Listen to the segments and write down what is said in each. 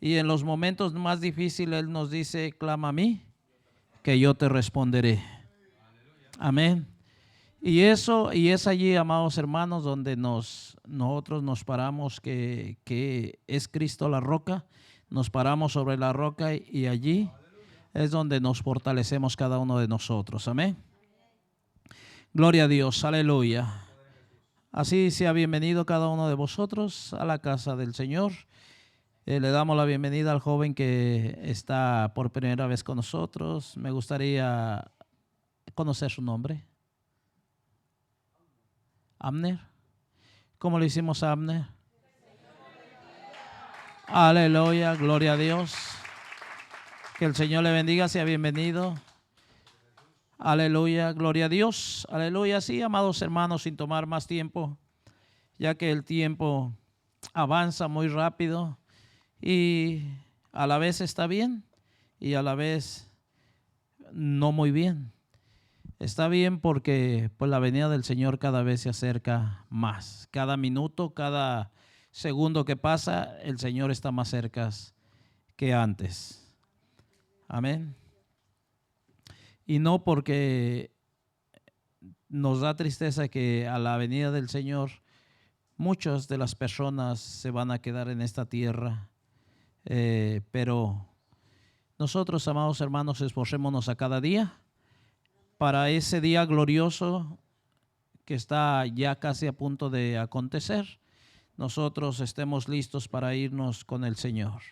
Y en los momentos más difíciles Él nos dice, clama a mí, que yo te responderé. Amén. Y es allí, amados hermanos, donde nosotros nos paramos, que es Cristo la roca. Nos paramos sobre la roca y allí es donde nos fortalecemos cada uno de nosotros. Amén. Gloria a Dios, aleluya. Así sea bienvenido cada uno de vosotros a la casa del Señor. Le damos la bienvenida al joven que está por primera vez con nosotros. Me gustaría conocer su nombre. Abner. ¿Cómo le hicimos a Abner? Aleluya, gloria a Dios. Que el Señor le bendiga, sea bienvenido. Aleluya, gloria a Dios. Aleluya, sí, amados hermanos, sin tomar más tiempo, ya que el tiempo avanza muy rápido y a la vez está bien y a la vez no muy bien. Está bien porque pues la venida del Señor cada vez se acerca más. Cada minuto, cada segundo que pasa, el Señor está más cerca que antes. Amén. Y no porque nos da tristeza que a la venida del Señor muchas de las personas se van a quedar en esta tierra, pero nosotros, amados hermanos, esforcémonos a cada día para ese día glorioso que está ya casi a punto de acontecer. Nosotros estemos listos para irnos con el Señor.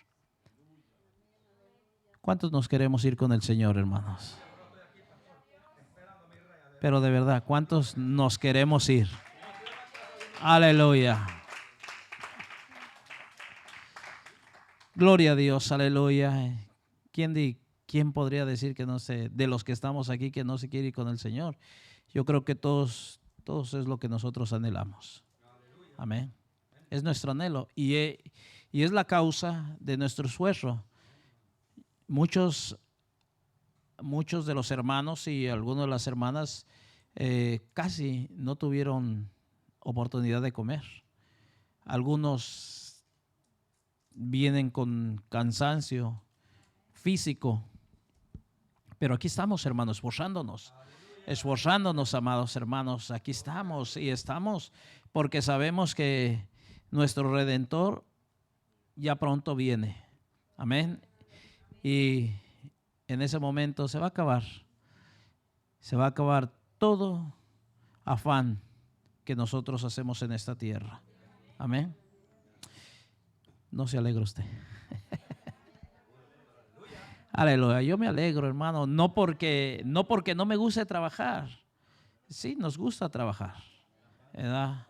¿Cuántos nos queremos ir con el Señor, hermanos? Pero de verdad, ¿cuántos nos queremos ir? Aleluya. Gloria a Dios, aleluya. ¿Quién podría decir que no sé, de los que estamos aquí, que no se quiere ir con el Señor? Yo creo que todos es lo que nosotros anhelamos. Amén. Es nuestro anhelo y es la causa de nuestro esfuerzo. Muchos de los hermanos y algunas de las hermanas casi no tuvieron oportunidad de comer. Algunos vienen con cansancio físico, pero aquí estamos, hermanos, esforzándonos, amados hermanos. Aquí estamos y estamos porque sabemos que nuestro Redentor ya pronto viene. Amén. Y en ese momento se va a acabar todo afán que nosotros hacemos en esta tierra. Amén. No se alegra usted. Aleluya, yo me alegro, hermano, no porque no me guste trabajar. Sí, nos gusta trabajar, ¿verdad?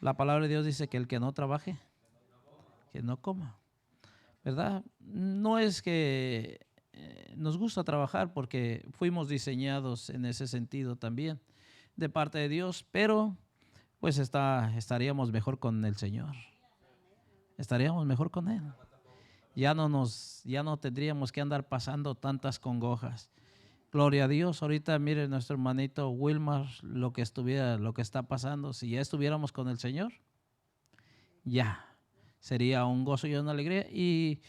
La palabra de Dios dice que el que no trabaje, que no coma, ¿verdad? No es que nos gusta trabajar porque fuimos diseñados en ese sentido también de parte de Dios, pero pues estaríamos mejor con el Señor. Estaríamos mejor con Él. Ya no tendríamos que andar pasando tantas congojas. Gloria a Dios. Ahorita mire nuestro hermanito Wilmar lo que está pasando. Si ya estuviéramos con el Señor, ya sería un gozo y una alegría. Y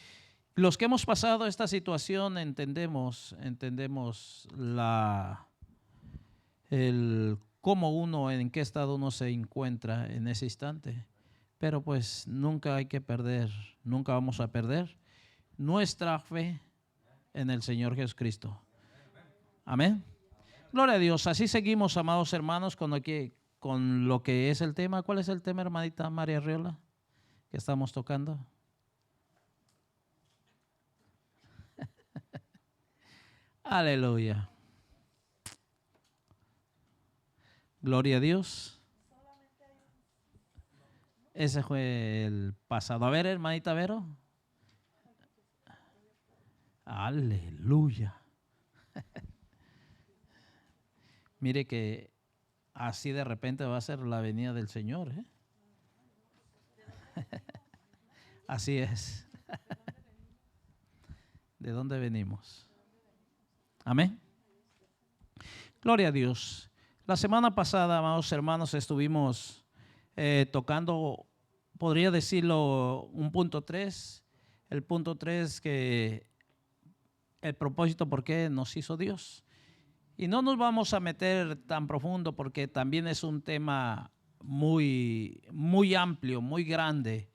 los que hemos pasado esta situación entendemos cómo uno, en qué estado uno se encuentra en ese instante. Pero pues nunca hay que perder, nunca vamos a perder nuestra fe en el Señor Jesucristo. Amén. Gloria a Dios. Así seguimos, amados hermanos, con lo que es el tema. ¿Cuál es el tema, hermanita María Arriola, que estamos tocando? Aleluya. Gloria a Dios. Ese fue el pasado. A ver, hermanita Vero. Aleluya. Mire que así de repente va a ser la venida del Señor, ¿eh? Así es. ¿De dónde venimos? Amén. Gloria a Dios. La semana pasada, amados hermanos, estuvimos tocando, podría decirlo, un punto 3, El punto 3, que el propósito por qué nos hizo Dios. Y no nos vamos a meter tan profundo porque también es un tema muy, muy amplio, muy grande.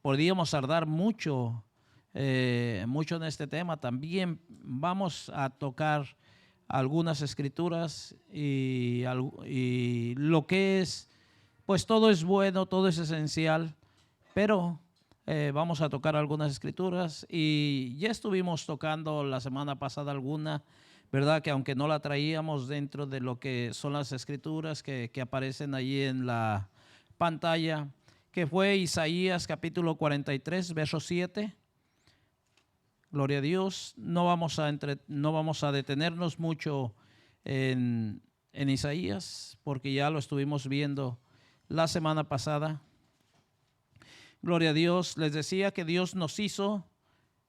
Podríamos tardar mucho en este tema. También vamos a tocar algunas escrituras y lo que es, pues todo es bueno, todo es esencial, pero vamos a tocar algunas escrituras y ya estuvimos tocando la semana pasada alguna, ¿verdad? Que aunque no la traíamos dentro de lo que son las escrituras que aparecen allí en la pantalla, que fue Isaías capítulo 43, verso 7. Gloria a Dios. No vamos a detenernos mucho en Isaías, porque ya lo estuvimos viendo la semana pasada. Gloria a Dios. Les decía que Dios nos hizo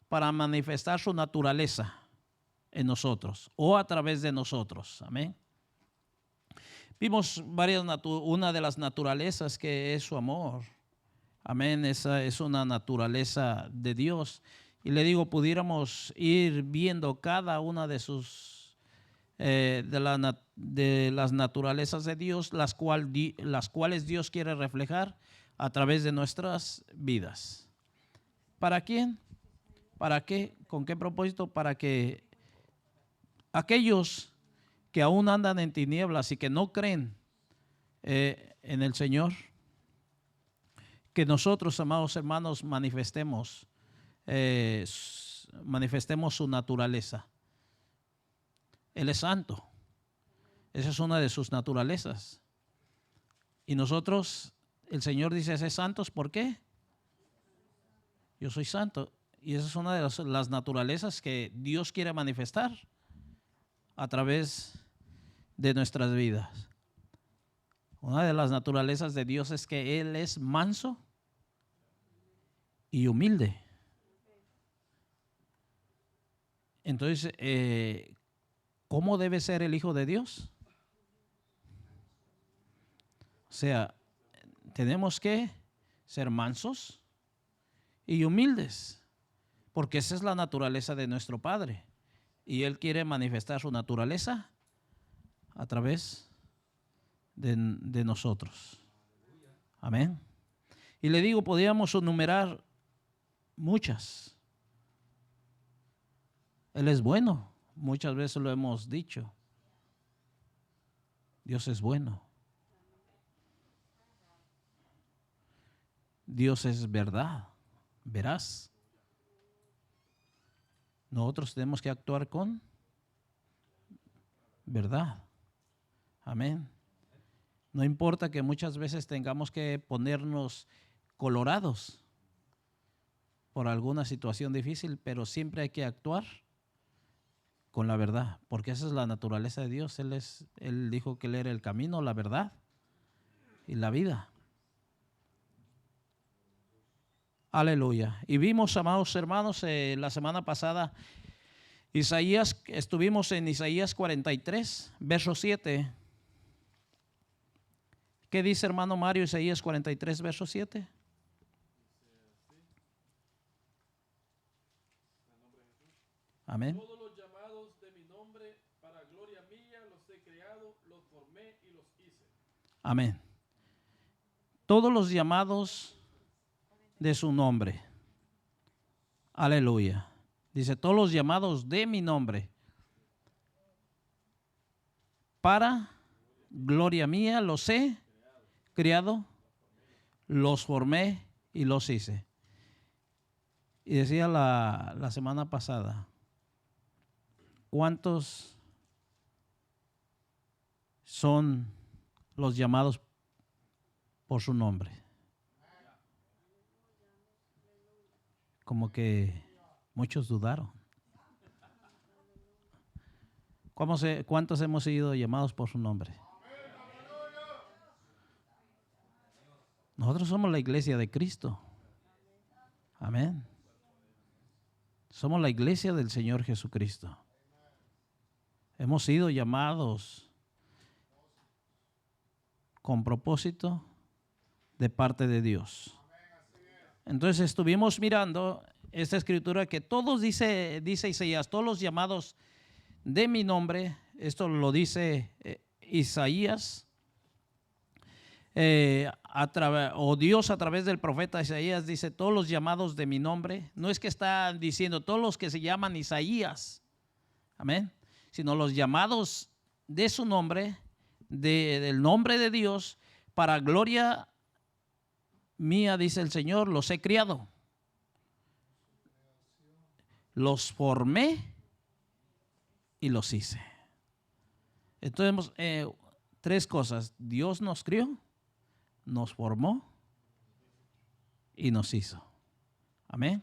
para manifestar su naturaleza en nosotros o a través de nosotros. Amén. Vimos una de las naturalezas que es su amor. Amén. Esa es una naturaleza de Dios. Y le digo, pudiéramos ir viendo cada una de de las naturalezas de Dios, las cuales Dios quiere reflejar a través de nuestras vidas. ¿Para quién? ¿Para qué? ¿Con qué propósito? Para que aquellos que aún andan en tinieblas y que no creen en el Señor, que nosotros, amados hermanos, manifestemos su naturaleza. Él es santo. Esa es una de sus naturalezas. Y nosotros, el Señor dice, ¿es santos? ¿Por qué? Yo soy santo. Y esa es una de las naturalezas que Dios quiere manifestar a través de nuestras vidas. Una de las naturalezas de Dios es que Él es manso y humilde. Entonces, ¿cómo debe ser el Hijo de Dios? O sea, tenemos que ser mansos y humildes, porque esa es la naturaleza de nuestro Padre. Y Él quiere manifestar su naturaleza a través de nosotros. Amén. Y le digo, podríamos enumerar muchas. Él es bueno, muchas veces lo hemos dicho. Dios es bueno. Dios es verdad, veraz. Nosotros tenemos que actuar con verdad. Amén. No importa que muchas veces tengamos que ponernos colorados por alguna situación difícil, pero siempre hay que actuar con la verdad, porque esa es la naturaleza de Dios. Él dijo que Él era el camino, la verdad y la vida. Aleluya. Y vimos, amados hermanos, la semana pasada, estuvimos en Isaías 43, verso 7. ¿Qué dice, hermano Mario, Isaías 43, verso 7? Amén. Todos los llamados de mi nombre, para gloria mía, los he creado, los formé y los hice. Amén. Todos los llamados de su nombre. Aleluya. Dice, todos los llamados de mi nombre, para gloria mía, los he creado, los formé y los hice. Y decía la semana pasada, ¿cuántos son los llamados por su nombre? Como que muchos dudaron. ¿Cuántos hemos sido llamados por su nombre? Nosotros somos la iglesia de Cristo. Amén. Somos la iglesia del Señor Jesucristo. Hemos sido llamados con propósito de parte de Dios. Entonces estuvimos mirando esta escritura que todos dice Isaías, todos los llamados de mi nombre, esto lo dice Isaías, o Dios a través del profeta Isaías dice todos los llamados de mi nombre. No es que está diciendo todos los que se llaman Isaías, amén, sino los llamados de su nombre, del nombre de Dios, para gloria mía, dice el Señor, los he criado, los formé y los hice. Entonces, tres cosas: Dios nos crió, nos formó y nos hizo. Amén.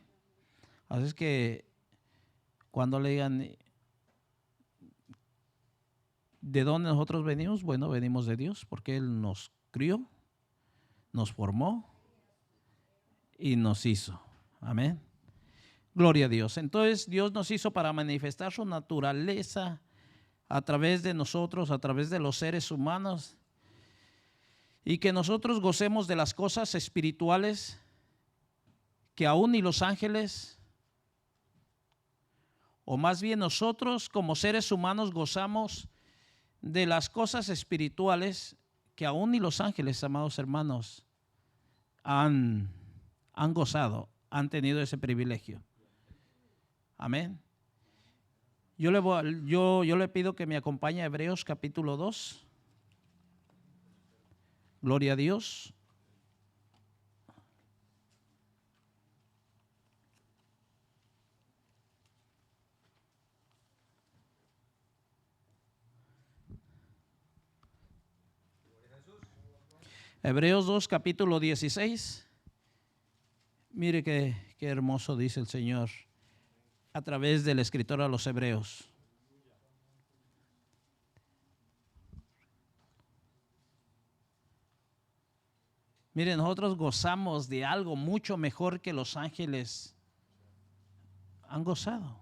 Así es que cuando le digan ¿de dónde nosotros venimos? Bueno, venimos de Dios, porque Él nos crió, nos formó y nos hizo. Amén. Gloria a Dios. Entonces Dios nos hizo para manifestar su naturaleza a través de nosotros, a través de los seres humanos, y que nosotros gocemos de las cosas espirituales que aún ni los ángeles, o más bien nosotros como seres humanos gozamos de las cosas espirituales que aún ni los ángeles, amados hermanos, han gozado, han tenido ese privilegio. Amén. Yo le pido que me acompañe a Hebreos capítulo 2. Gloria a Dios. Hebreos 2, capítulo 16. Mire qué hermoso dice el Señor a través del escritor a los Hebreos. Miren, nosotros gozamos de algo mucho mejor que los ángeles han gozado.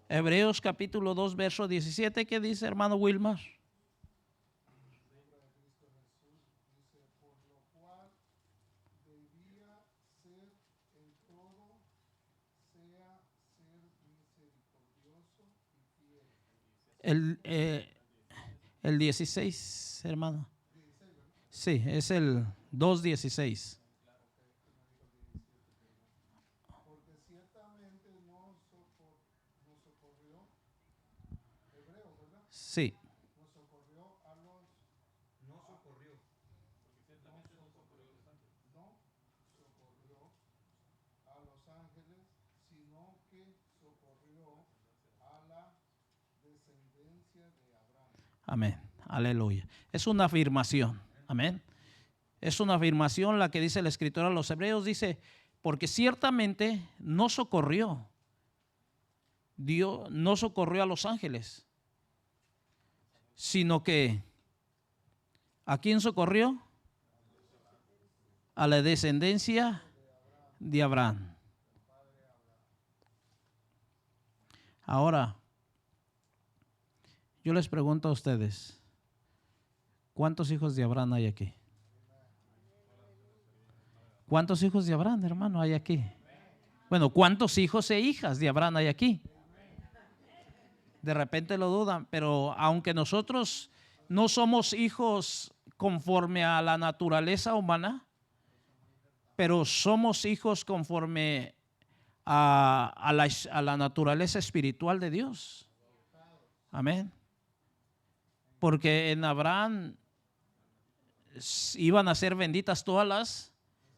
Hebreos capítulo 2, verso 17, ¿qué dice, hermano Wilmar? El 16, hermano. Sí, es el 2:16. Porque ciertamente nos socorrió, Hebreos, ¿verdad? Sí. Nos socorrió a los, no socorrió, a los ángeles, sino que socorrió a la descendencia de Abraham. Amén. Aleluya. Es una afirmación. Amén. Es una afirmación la que dice el escritor a los Hebreos. Dice, porque ciertamente no socorrió. Dios no socorrió a los ángeles, sino que ¿a quién socorrió? A la descendencia de Abraham. Ahora, yo les pregunto a ustedes, ¿cuántos hijos de Abraham hay aquí? ¿Cuántos hijos de Abraham, hermano, hay aquí? Bueno, ¿cuántos hijos e hijas de Abraham hay aquí? De repente lo dudan, pero aunque nosotros no somos hijos conforme a la naturaleza humana, pero somos hijos conforme a la naturaleza espiritual de Dios. Amén. Porque en Abraham iban a ser benditas todas las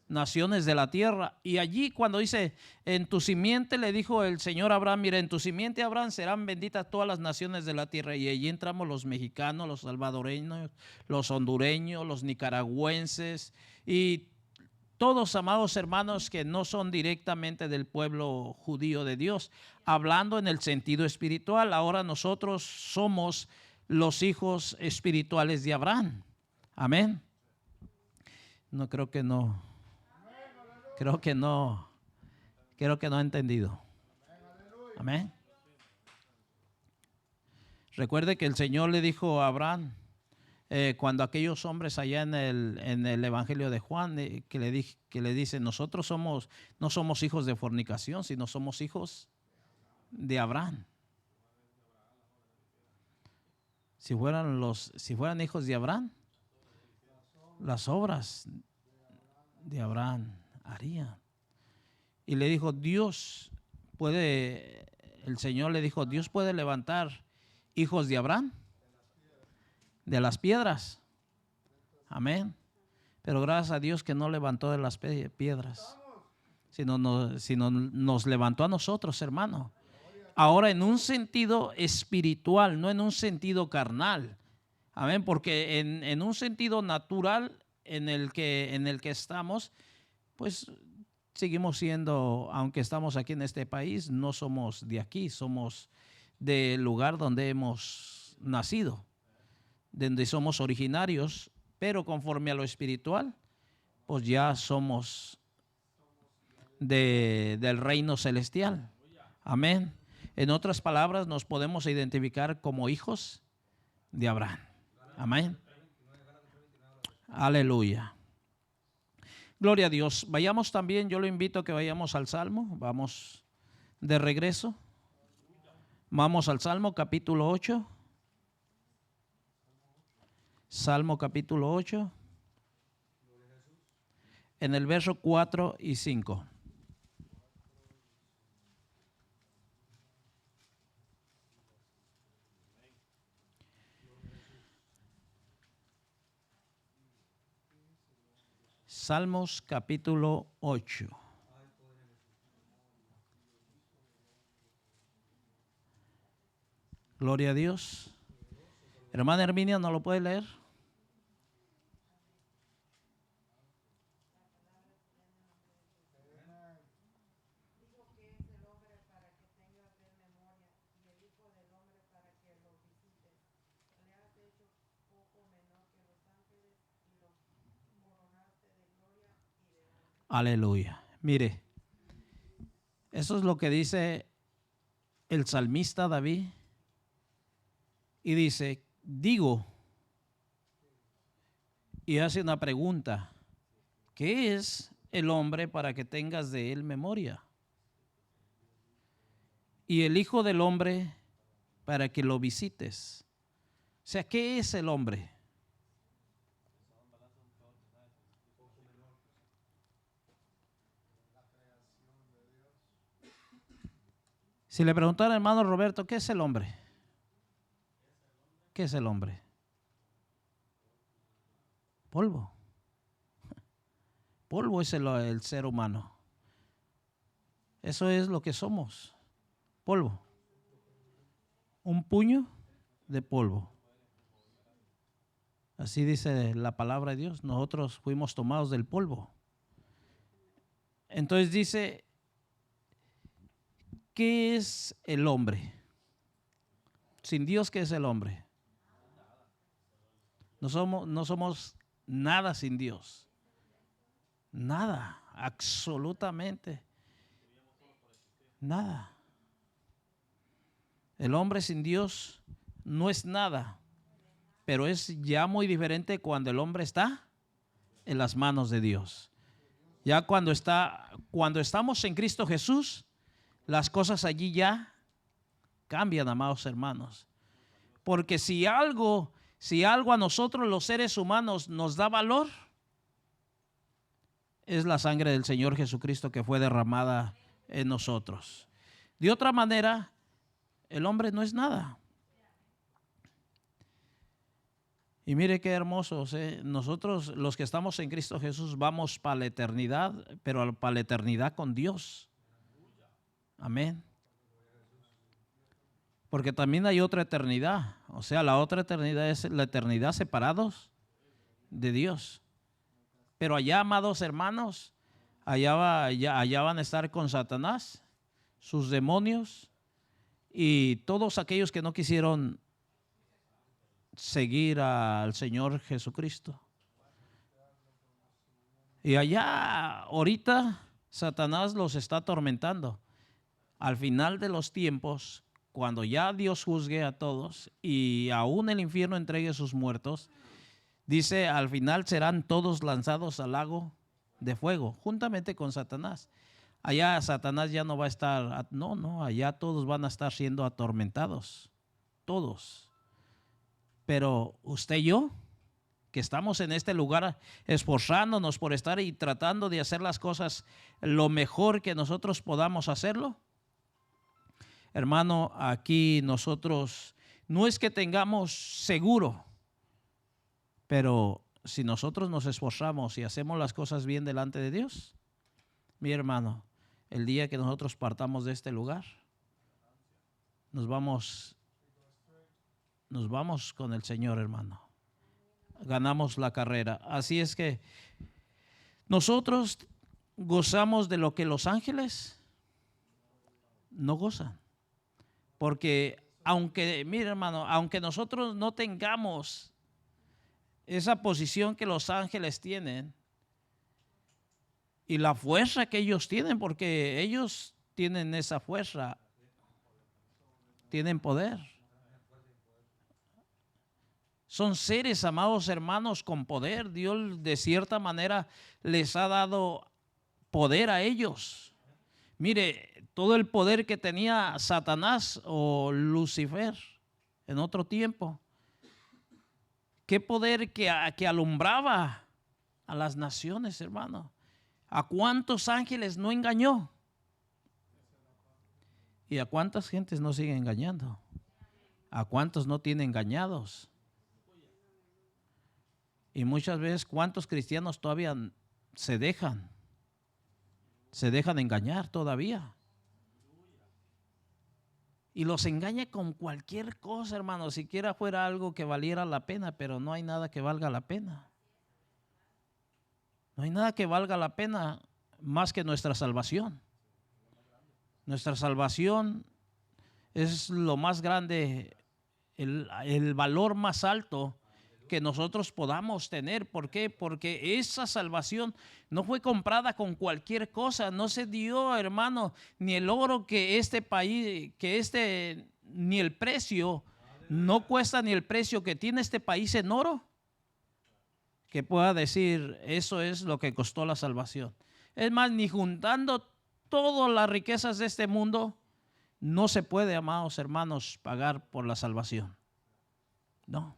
naciones de la tierra. Y allí cuando dice, en tu simiente, le dijo el Señor a Abraham, mira, en tu simiente, Abraham, serán benditas todas las naciones de la tierra. Y allí entramos los mexicanos, los salvadoreños, los hondureños, los nicaragüenses y todos, amados hermanos, que no son directamente del pueblo judío de Dios, hablando en el sentido espiritual. Ahora nosotros somos los hijos espirituales de Abraham. Amén. No creo que no. Creo que no he entendido. Amén. Recuerde que el Señor le dijo a Abraham cuando aquellos hombres allá en el Evangelio de Juan, que le dicen, nosotros no somos hijos de fornicación, sino somos hijos de Abraham. Si fueran hijos de Abraham, las obras de Abraham harían. Y le dijo, el Señor le dijo, Dios puede levantar hijos de Abraham de las piedras. Amén. Pero gracias a Dios que no levantó de las piedras, sino nos levantó a nosotros, hermano. Ahora en un sentido espiritual, no en un sentido carnal. Amén. Porque en un sentido natural en el que estamos, pues seguimos siendo, aunque estamos aquí en este país, no somos de aquí, somos del lugar donde hemos nacido, donde somos originarios, pero conforme a lo espiritual, pues ya somos del reino celestial. Amén. En otras palabras, nos podemos identificar como hijos de Abraham. Amén. Aleluya. Gloria a Dios. Vayamos también, yo lo invito a que vayamos al Salmo. Vamos de regreso. Vamos al Salmo capítulo 8. Salmo capítulo 8. En el verso 4 y 5. Salmos capítulo 8. Gloria a Dios. Hermana Herminia, ¿no lo puede leer? Aleluya. Mire, eso es lo que dice el salmista David. Y dice, digo, y hace una pregunta, ¿qué es el hombre para que tengas de él memoria? Y el hijo del hombre para que lo visites. O sea, ¿qué es el hombre? Si le preguntara al hermano Roberto, ¿qué es el hombre? ¿Qué es el hombre? Polvo. Polvo es el ser humano. Eso es lo que somos. Polvo. Un puño de polvo. Así dice la palabra de Dios. Nosotros fuimos tomados del polvo. Entonces dice, ¿qué es el hombre? Sin Dios, ¿qué es el hombre? No somos nada sin Dios. Nada, absolutamente nada. El hombre sin Dios no es nada, pero es ya muy diferente cuando el hombre está en las manos de Dios. Ya cuando estamos en Cristo Jesús, las cosas allí ya cambian, amados hermanos. Porque si algo a nosotros los seres humanos nos da valor, es la sangre del Señor Jesucristo que fue derramada en nosotros. De otra manera, el hombre no es nada. Y mire qué hermosos, nosotros los que estamos en Cristo Jesús vamos para la eternidad, pero para la eternidad con Dios. Amén. Porque también hay otra eternidad. O sea, la otra eternidad es la eternidad separados de Dios. Pero allá, amados hermanos, allá van a estar con Satanás, sus demonios y todos aquellos que no quisieron seguir al Señor Jesucristo. Y allá, ahorita, Satanás los está atormentando. Al final de los tiempos, cuando ya Dios juzgue a todos y aún el infierno entregue sus muertos, Dice, al final serán todos lanzados al lago de fuego, juntamente con Satanás. Allá Satanás ya no va a estar, no, allá todos van a estar siendo atormentados, todos. Pero usted y yo, que estamos en este lugar esforzándonos por estar y tratando de hacer las cosas lo mejor que nosotros podamos hacerlo. Hermano, aquí nosotros no es que tengamos seguro, pero si nosotros nos esforzamos y hacemos las cosas bien delante de Dios, mi hermano, el día que nosotros partamos de este lugar, nos vamos con el Señor, hermano. Ganamos la carrera. Así es que nosotros gozamos de lo que los ángeles no gozan. Porque aunque, mire hermano, aunque nosotros no tengamos esa posición que los ángeles tienen y la fuerza que ellos tienen, porque ellos tienen esa fuerza, tienen poder. Son seres, amados hermanos, con poder. Dios de cierta manera les ha dado poder a ellos. Mire, todo el poder que tenía Satanás o Lucifer en otro tiempo. Qué poder que alumbraba a las naciones, hermano. ¿A cuántos ángeles no engañó? ¿Y a cuántas gentes no sigue engañando? ¿A cuántos no tiene engañados? Y muchas veces, ¿cuántos cristianos todavía se dejan engañar todavía? Y los engaña con cualquier cosa, hermano, siquiera fuera algo que valiera la pena, pero no hay nada que valga la pena. No hay nada que valga la pena más que nuestra salvación. Nuestra salvación es lo más grande, el valor más alto que nosotros podamos tener. ¿Por qué? Porque esa salvación no fue comprada con cualquier cosa. No se dio, hermano, ni el oro que este país, ni el precio, no cuesta ni el precio que tiene este país en oro, que pueda decir, eso es lo que costó la salvación. Es más, ni juntando todas las riquezas de este mundo, no se puede, amados hermanos, pagar por la salvación. No.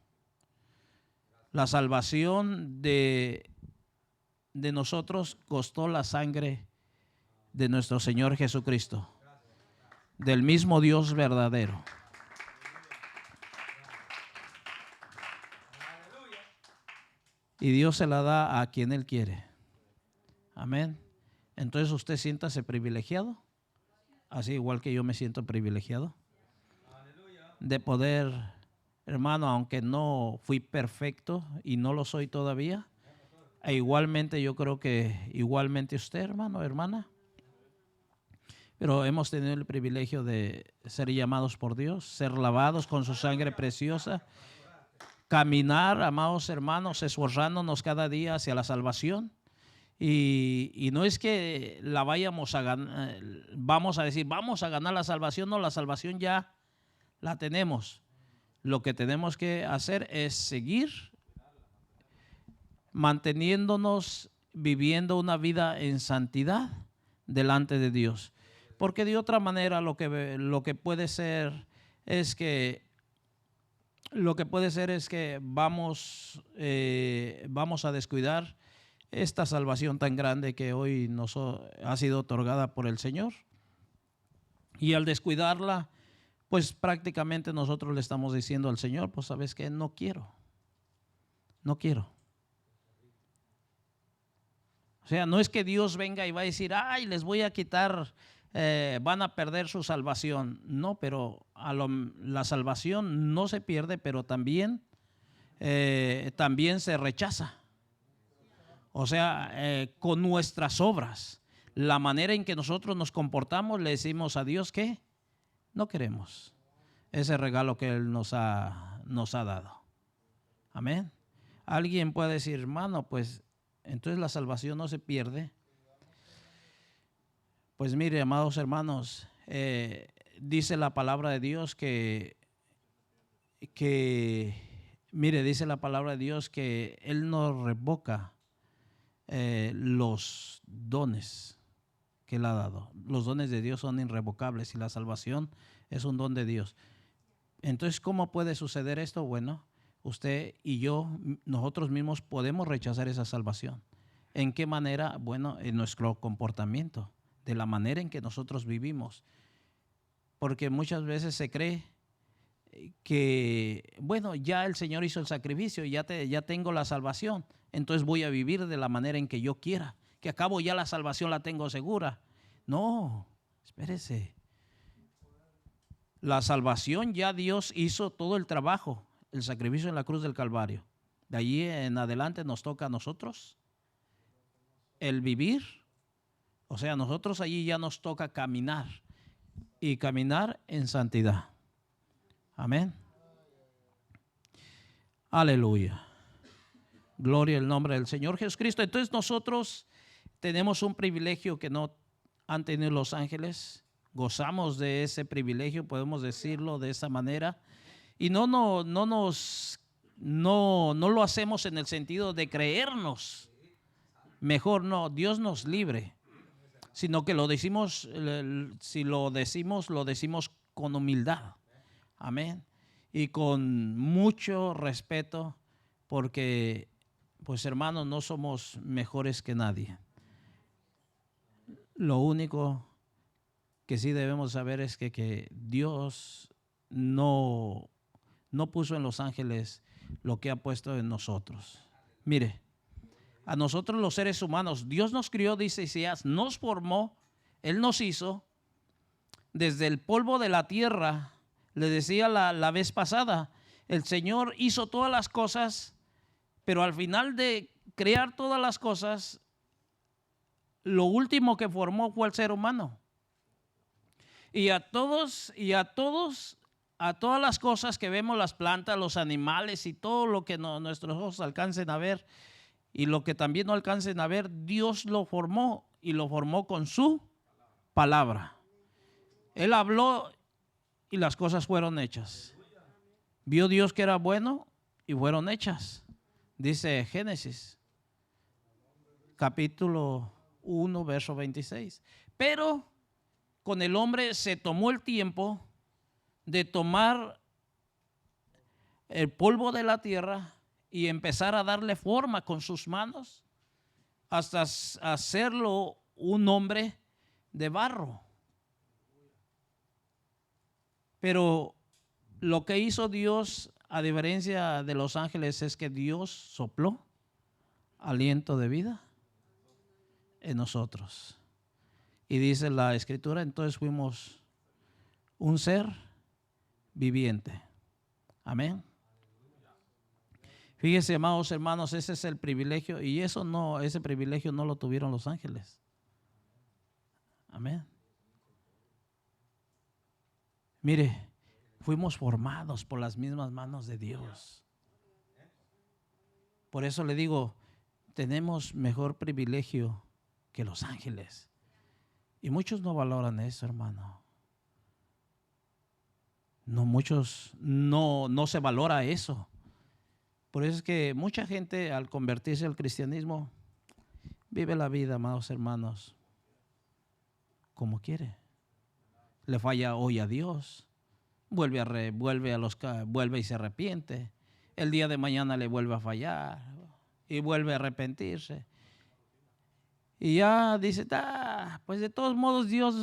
La salvación de nosotros costó la sangre de nuestro Señor Jesucristo, del mismo Dios verdadero. Y Dios se la da a quien Él quiere. Amén. Entonces usted siéntase privilegiado, así igual que yo me siento privilegiado, de poder, hermano, aunque no fui perfecto y no lo soy todavía, e igualmente yo creo que igualmente usted, hermano, hermana, pero hemos tenido el privilegio de ser llamados por Dios, ser lavados con su sangre preciosa, caminar, amados hermanos, esforzándonos cada día hacia la salvación. Y no es que la vayamos a ganar, vamos a decir, vamos a ganar la salvación. No, la salvación ya la tenemos. Lo que tenemos que hacer es seguir manteniéndonos, viviendo una vida en santidad delante de Dios. Porque de otra manera lo que puede ser es que vamos a descuidar esta salvación tan grande que hoy nos ha sido otorgada por el Señor. Y al descuidarla, pues prácticamente nosotros le estamos diciendo al Señor, pues sabes que no quiero. O sea, no es que Dios venga y va a decir, ay, les voy a quitar, van a perder su salvación. No, pero la salvación no se pierde, pero también se rechaza. O sea, con nuestras obras, la manera en que nosotros nos comportamos, le decimos a Dios que no queremos ese regalo que Él nos ha dado. Amén. Alguien puede decir, hermano, pues entonces la salvación no se pierde. Pues mire, amados hermanos, dice la palabra de Dios que Mire, dice la palabra de Dios que Él no revoca los dones que Él ha dado. Los dones de Dios son irrevocables y la salvación es un don de Dios. Entonces, ¿cómo puede suceder esto? Bueno, usted y yo, nosotros mismos podemos rechazar esa salvación. ¿En qué manera? Bueno, en nuestro comportamiento, de la manera en que nosotros vivimos. Porque muchas veces se cree que, bueno, ya el Señor hizo el sacrificio, ya tengo la salvación, entonces voy a vivir de la manera en que yo quiera, que acabo ya la salvación la tengo segura. No, espérese. La salvación ya Dios hizo todo el trabajo, el sacrificio en la cruz del Calvario. De allí en adelante nos toca a nosotros el vivir. O sea, nosotros allí ya nos toca caminar y caminar en santidad. Amén. Aleluya. Gloria al nombre del Señor Jesucristo. Entonces nosotros tenemos un privilegio que no han tenido los ángeles. Gozamos de ese privilegio, podemos decirlo de esa manera. Y no lo hacemos en el sentido de creernos mejor, no, Dios nos libre, sino que lo decimos, si lo decimos con humildad. Amén. Y con mucho respeto, porque, pues hermanos, no somos mejores que nadie. Lo único que sí debemos saber es que Dios no puso en los ángeles lo que ha puesto en nosotros. Mire, a nosotros los seres humanos, Dios nos crió, dice Isaías, nos formó, Él nos hizo desde el polvo de la tierra. Le decía la vez pasada, el Señor hizo todas las cosas, pero al final de crear todas las cosas, lo último que formó fue el ser humano. Y a todas las cosas que vemos, las plantas, los animales y todo lo que nuestros ojos alcancen a ver y lo que también no alcancen a ver, Dios lo formó y lo formó con su palabra. Él habló y las cosas fueron hechas. Vio Dios que era bueno y fueron hechas. Dice Génesis, capítulo 1, verso 26. Pero con el hombre se tomó el tiempo de tomar el polvo de la tierra y empezar a darle forma con sus manos hasta hacerlo un hombre de barro. Pero lo que hizo Dios, a diferencia de los ángeles, es que Dios sopló aliento de vida en nosotros. Y dice la Escritura, entonces fuimos un ser viviente. Amén. Fíjese, amados hermanos, ese es el privilegio, y ese privilegio no lo tuvieron los ángeles. Amén. Mire, fuimos formados por las mismas manos de Dios. Por eso le digo, tenemos mejor privilegio que los ángeles. Y muchos no valoran eso, hermano. No, muchos no se valora eso. Por eso es que mucha gente al convertirse al cristianismo vive la vida, amados hermanos, como quiere. Le falla hoy a Dios, vuelve y se arrepiente. El día de mañana le vuelve a fallar y vuelve a arrepentirse. Y ya dice, pues de todos modos Dios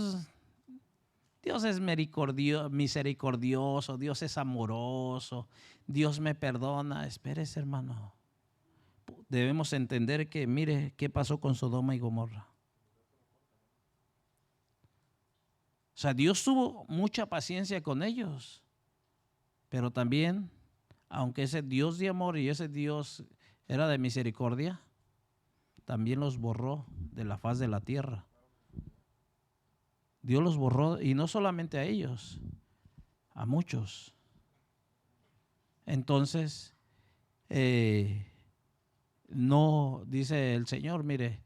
es misericordioso, Dios es amoroso, Dios me perdona. Espérese, hermano. Debemos entender que, mire, qué pasó con Sodoma y Gomorra. O sea, Dios tuvo mucha paciencia con ellos, pero también, aunque ese Dios de amor y ese Dios era de misericordia, también los borró de la faz de la tierra. Dios los borró, y no solamente a ellos, a muchos. Entonces, no, dice el Señor, mire,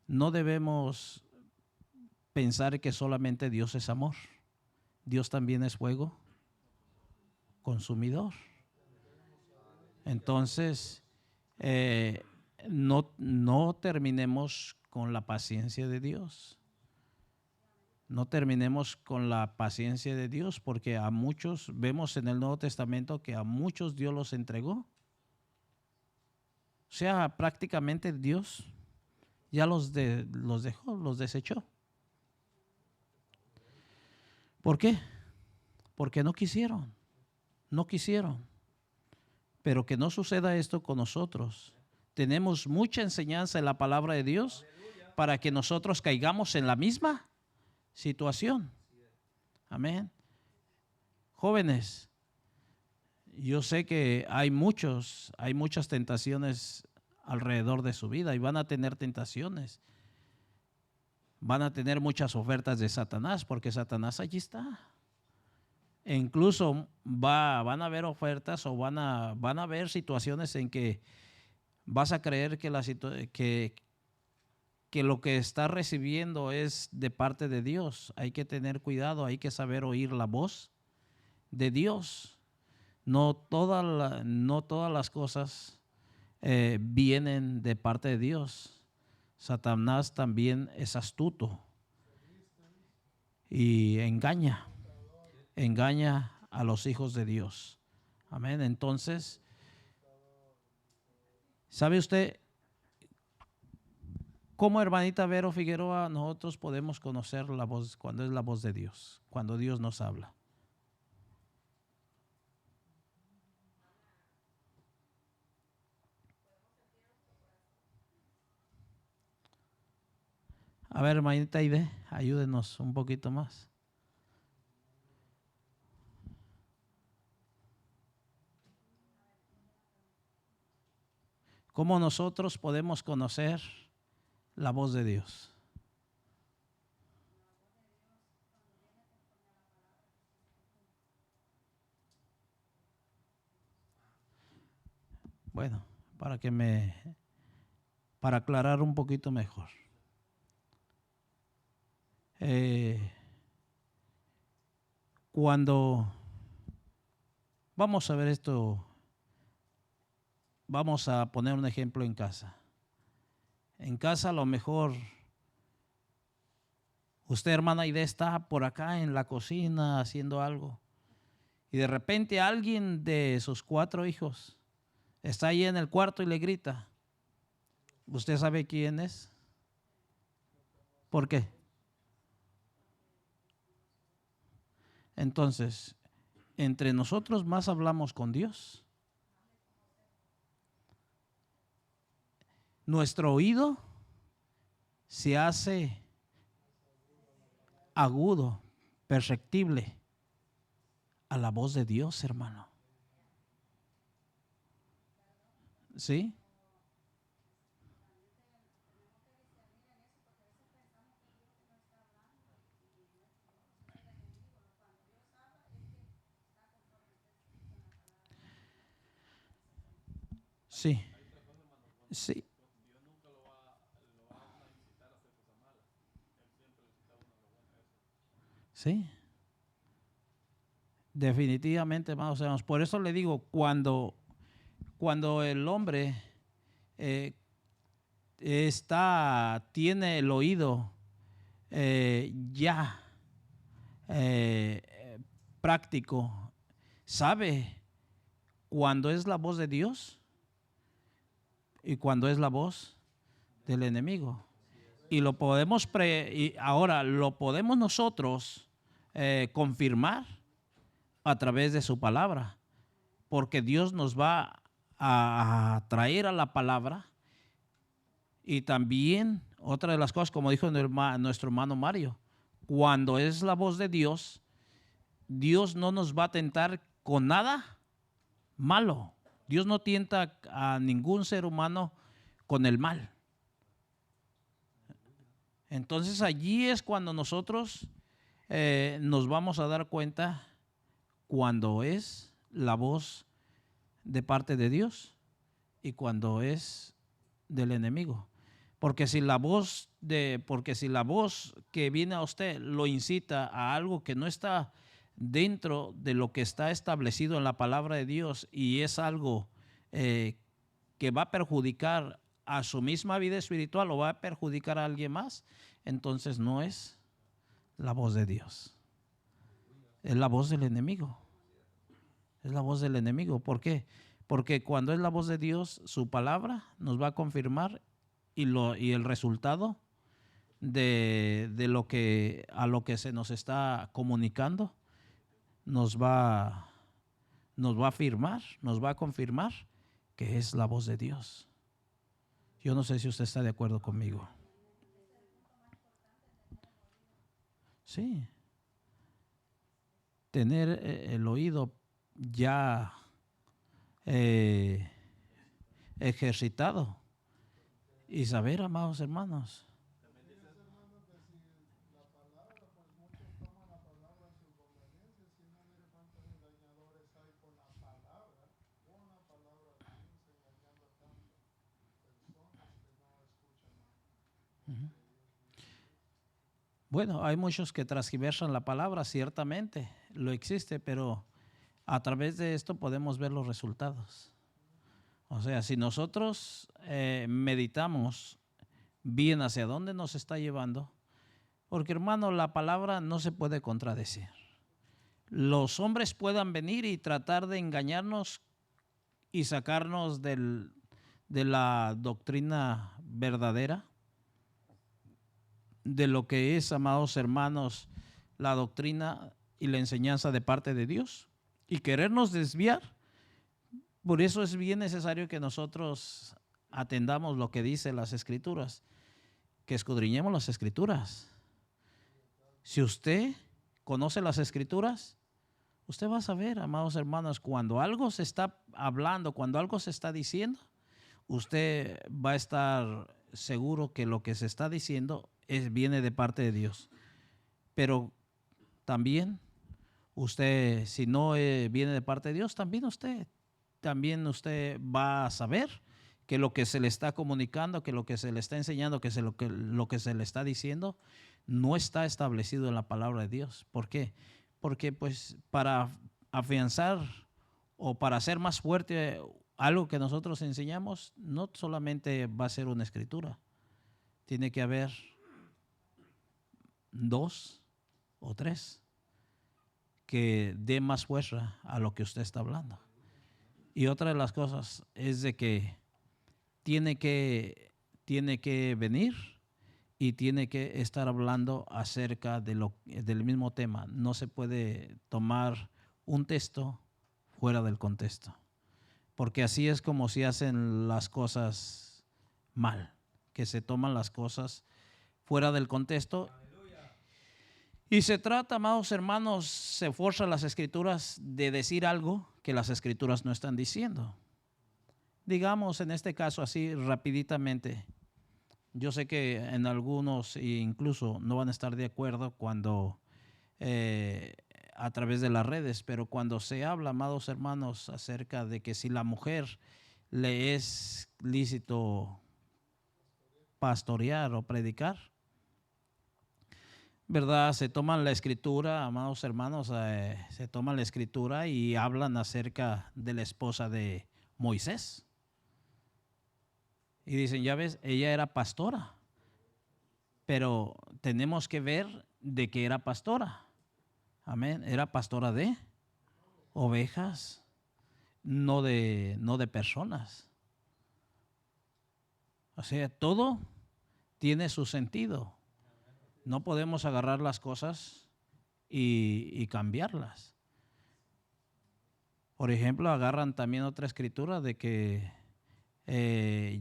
no debemos pensar que solamente Dios es amor. Dios también es fuego consumidor. Entonces, no terminemos con la paciencia de Dios. No terminemos con la paciencia de Dios, porque a muchos, vemos en el Nuevo Testamento que a muchos Dios los entregó. O sea, prácticamente Dios ya los dejó, los desechó. ¿Por qué? Porque no quisieron. Pero que no suceda esto con nosotros. Tenemos mucha enseñanza en la palabra de Dios para que nosotros caigamos en la misma situación. Amén. Jóvenes, yo sé que hay muchas tentaciones alrededor de su vida y van a tener tentaciones. Van a tener muchas ofertas de Satanás, porque Satanás allí está. E incluso van a haber ofertas o van a haber situaciones en que vas a creer que lo que estás recibiendo es de parte de Dios. Hay que tener cuidado, hay que saber oír la voz de Dios. No todas las cosas vienen de parte de Dios. Satanás también es astuto y engaña a los hijos de Dios. Amén. Entonces, ¿sabe usted cómo, hermanita Vero Figueroa, nosotros podemos conocer la voz cuando es la voz de Dios, cuando Dios nos habla? A ver, hermanita Aide, ayúdenos un poquito más. ¿Cómo nosotros podemos conocer la voz de Dios? Bueno, para aclarar un poquito mejor. Cuando vamos a ver esto, vamos a poner un ejemplo en casa. En casa a lo mejor usted, hermana Aide, está por acá en la cocina haciendo algo y de repente alguien de sus 4 hijos está ahí en el cuarto y le grita. ¿Usted sabe quién es? ¿Por qué? Entonces, entre nosotros más hablamos con Dios. Nuestro oído se hace agudo, perceptible a la voz de Dios, hermano. ¿Sí? Sí. Sí. Sí. Definitivamente, hermanos. Por eso le digo, cuando el hombre tiene el oído ya práctico, sabe cuándo es la voz de Dios y cuándo es la voz del enemigo. Y lo podemos y ahora lo podemos nosotros confirmar a través de su palabra, porque Dios nos va a traer a la palabra. Y también otra de las cosas, como dijo nuestro hermano Mario, cuando es la voz de Dios, Dios no nos va a tentar con nada malo. Dios no tienta a ningún ser humano con el mal. Entonces allí es cuando nosotros nos vamos a dar cuenta cuando es la voz de parte de Dios y cuando es del enemigo. Porque si la voz que viene a usted lo incita a algo que no está dentro de lo que está establecido en la palabra de Dios y es algo que va a perjudicar a su misma vida espiritual o va a perjudicar a alguien más, entonces no es la voz de Dios. Es la voz del enemigo. Es la voz del enemigo. ¿Por qué? Porque cuando es la voz de Dios, su palabra nos va a confirmar y el resultado de lo que a lo que se nos está comunicando nos va a afirmar, nos va a confirmar que es la voz de Dios. Yo no sé si usted está de acuerdo conmigo. Sí. Tener el oído ya ejercitado y saber, amados hermanos. Bueno, hay muchos que transgiversan la palabra, ciertamente, lo existe, pero a través de esto podemos ver los resultados. O sea, si nosotros meditamos bien hacia dónde nos está llevando, porque hermano, la palabra no se puede contradecir. Los hombres puedan venir y tratar de engañarnos y sacarnos de la doctrina verdadera, de lo que es, amados hermanos, la doctrina y la enseñanza de parte de Dios y querernos desviar. Por eso es bien necesario que nosotros atendamos lo que dicen las Escrituras, que escudriñemos las Escrituras. Si usted conoce las Escrituras, usted va a saber, amados hermanos, cuando algo se está hablando, cuando algo se está diciendo, usted va a estar seguro que lo que se está diciendo viene de parte de Dios. Pero también usted, si no viene de parte de Dios, también usted va a saber que lo que se le está comunicando, que lo que se le está enseñando, lo que se le está diciendo, no está establecido en la palabra de Dios. ¿Por qué? Porque pues para afianzar o para hacer más fuerte algo que nosotros enseñamos, no solamente va a ser una escritura. Tiene que haber 2 o 3 que dé más fuerza a lo que usted está hablando. Y otra de las cosas es de que tiene que venir y tiene que estar hablando acerca del mismo tema. No se puede tomar un texto fuera del contexto, porque así es como se hacen las cosas mal, que se toman las cosas fuera del contexto. Y se trata, amados hermanos, se forzan las Escrituras de decir algo que las Escrituras no están diciendo. Digamos, en este caso, así rapiditamente, yo sé que en algunos incluso no van a estar de acuerdo cuando a través de las redes, pero cuando se habla, amados hermanos, acerca de que si la mujer le es lícito pastorear o predicar, ¿verdad? Se toman la escritura, amados hermanos, se toman la escritura y hablan acerca de la esposa de Moisés. Y dicen, ya ves, ella era pastora, pero tenemos que ver de qué era pastora. Amén. Era pastora de ovejas, no de personas. O sea, todo tiene su sentido. No podemos agarrar las cosas y cambiarlas. Por ejemplo, agarran también otra escritura de que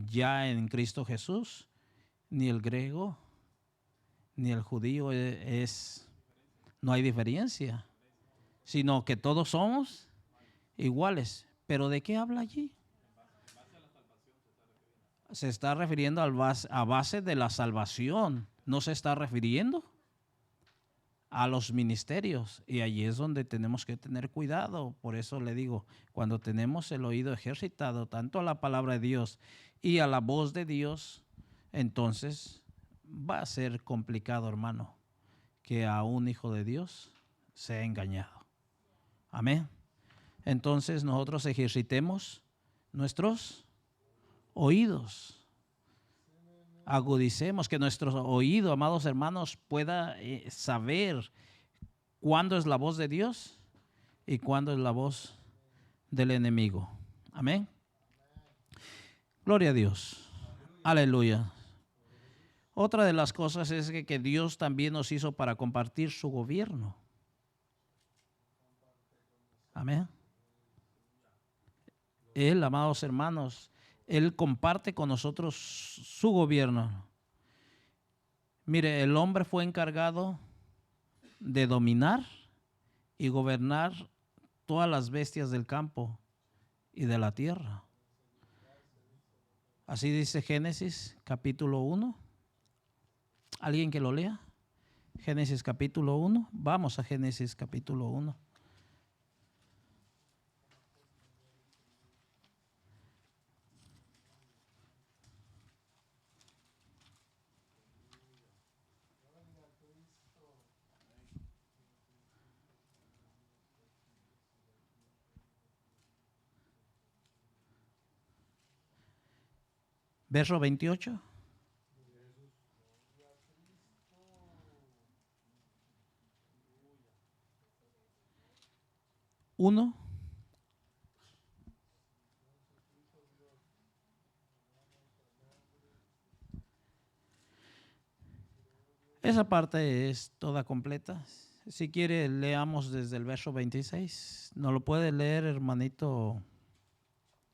ya en Cristo Jesús ni el griego ni el judío no hay diferencia, sino que todos somos iguales. ¿Pero de qué habla allí? Se está refiriendo a base de la salvación. No se está refiriendo a los ministerios. Y allí es donde tenemos que tener cuidado. Por eso le digo, cuando tenemos el oído ejercitado tanto a la palabra de Dios y a la voz de Dios, entonces va a ser complicado, hermano, que a un hijo de Dios sea engañado. Amén. Entonces nosotros ejercitemos nuestros oídos. Agudicemos, que nuestro oído, amados hermanos, pueda saber cuándo es la voz de Dios y cuándo es la voz del enemigo. Amén. Gloria a Dios. Aleluya. Otra de las cosas es que Dios también nos hizo para compartir su gobierno. Amén. Él, amados hermanos, Él comparte con nosotros su gobierno. Mire, el hombre fue encargado de dominar y gobernar todas las bestias del campo y de la tierra. Así dice Génesis capítulo 1. ¿Alguien que lo lea? Génesis capítulo 1. Vamos a Génesis capítulo 1. Verso 28. Uno. Esa parte es toda completa. Si quiere, leamos desde el verso 26. ¿No lo puede leer, hermanito?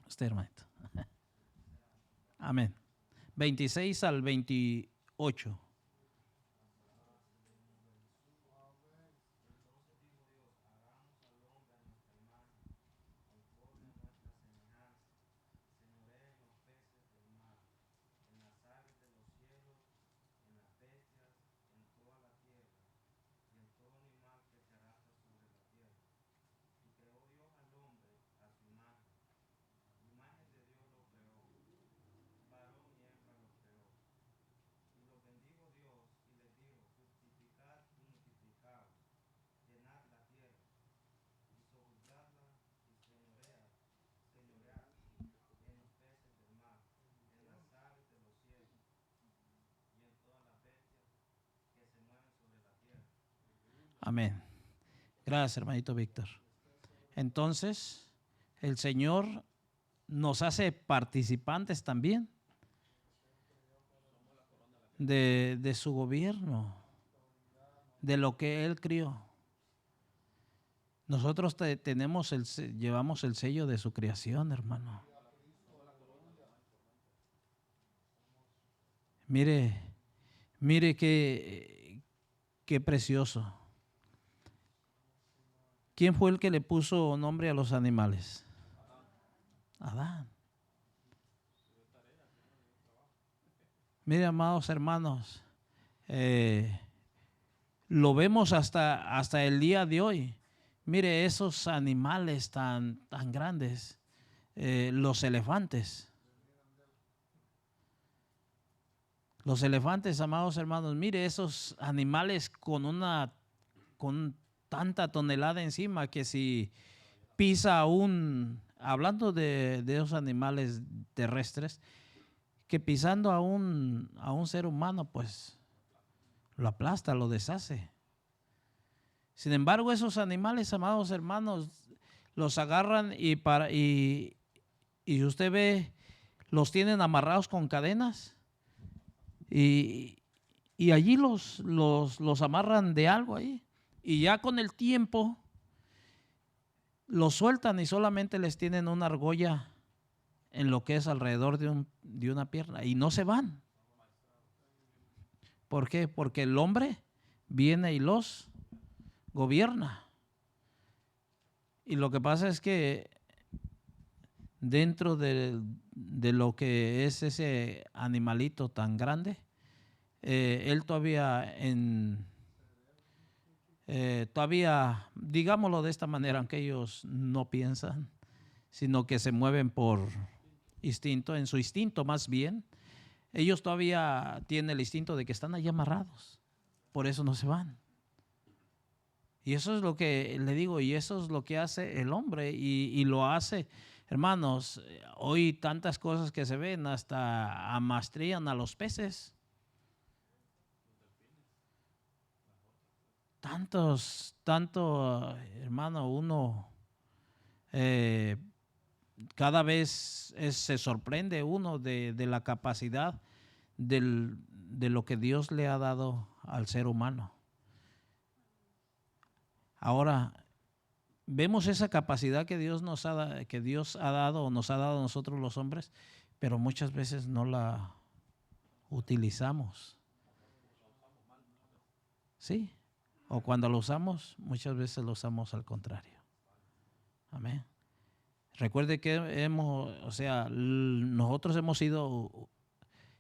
Usted, hermanito. Amén. 26 al 28. Amén. Gracias, hermanito Víctor. Entonces, el Señor nos hace participantes también de su gobierno, de lo que Él crió. Nosotros llevamos el sello de su creación, hermano. Mire qué precioso. ¿Quién fue el que le puso nombre a los animales? Adán. Mire, amados hermanos, lo vemos hasta el día de hoy. Mire esos animales tan grandes, los elefantes. Los elefantes, amados hermanos, mire esos animales con tanta tonelada encima que si pisa hablando de esos animales terrestres, que pisando a un ser humano, pues lo aplasta, lo deshace. Sin embargo, esos animales, amados hermanos, los agarran y usted ve, los tienen amarrados con cadenas y allí los amarran de algo ahí. Y ya con el tiempo los sueltan y solamente les tienen una argolla en lo que es alrededor de una pierna y no se van. ¿Por qué? Porque el hombre viene y los gobierna. Y lo que pasa es que dentro de lo que es ese animalito tan grande, él todavía, digámoslo de esta manera, aunque ellos no piensan, sino que se mueven por instinto, en su instinto más bien, ellos todavía tienen el instinto de que están allí amarrados, por eso no se van. Y eso es lo que le digo, y eso es lo que hace el hombre, y lo hace Hermanos, hoy tantas cosas que se ven, hasta amastrían a los peces. Tanto, hermano, uno cada vez se sorprende uno de la capacidad de lo que Dios le ha dado al ser humano. Ahora, vemos esa capacidad que Dios ha dado o nos ha dado a nosotros los hombres, pero muchas veces no la utilizamos. ¿Sí? O cuando lo usamos, muchas veces lo usamos al contrario. Amén. Recuerde que nosotros hemos sido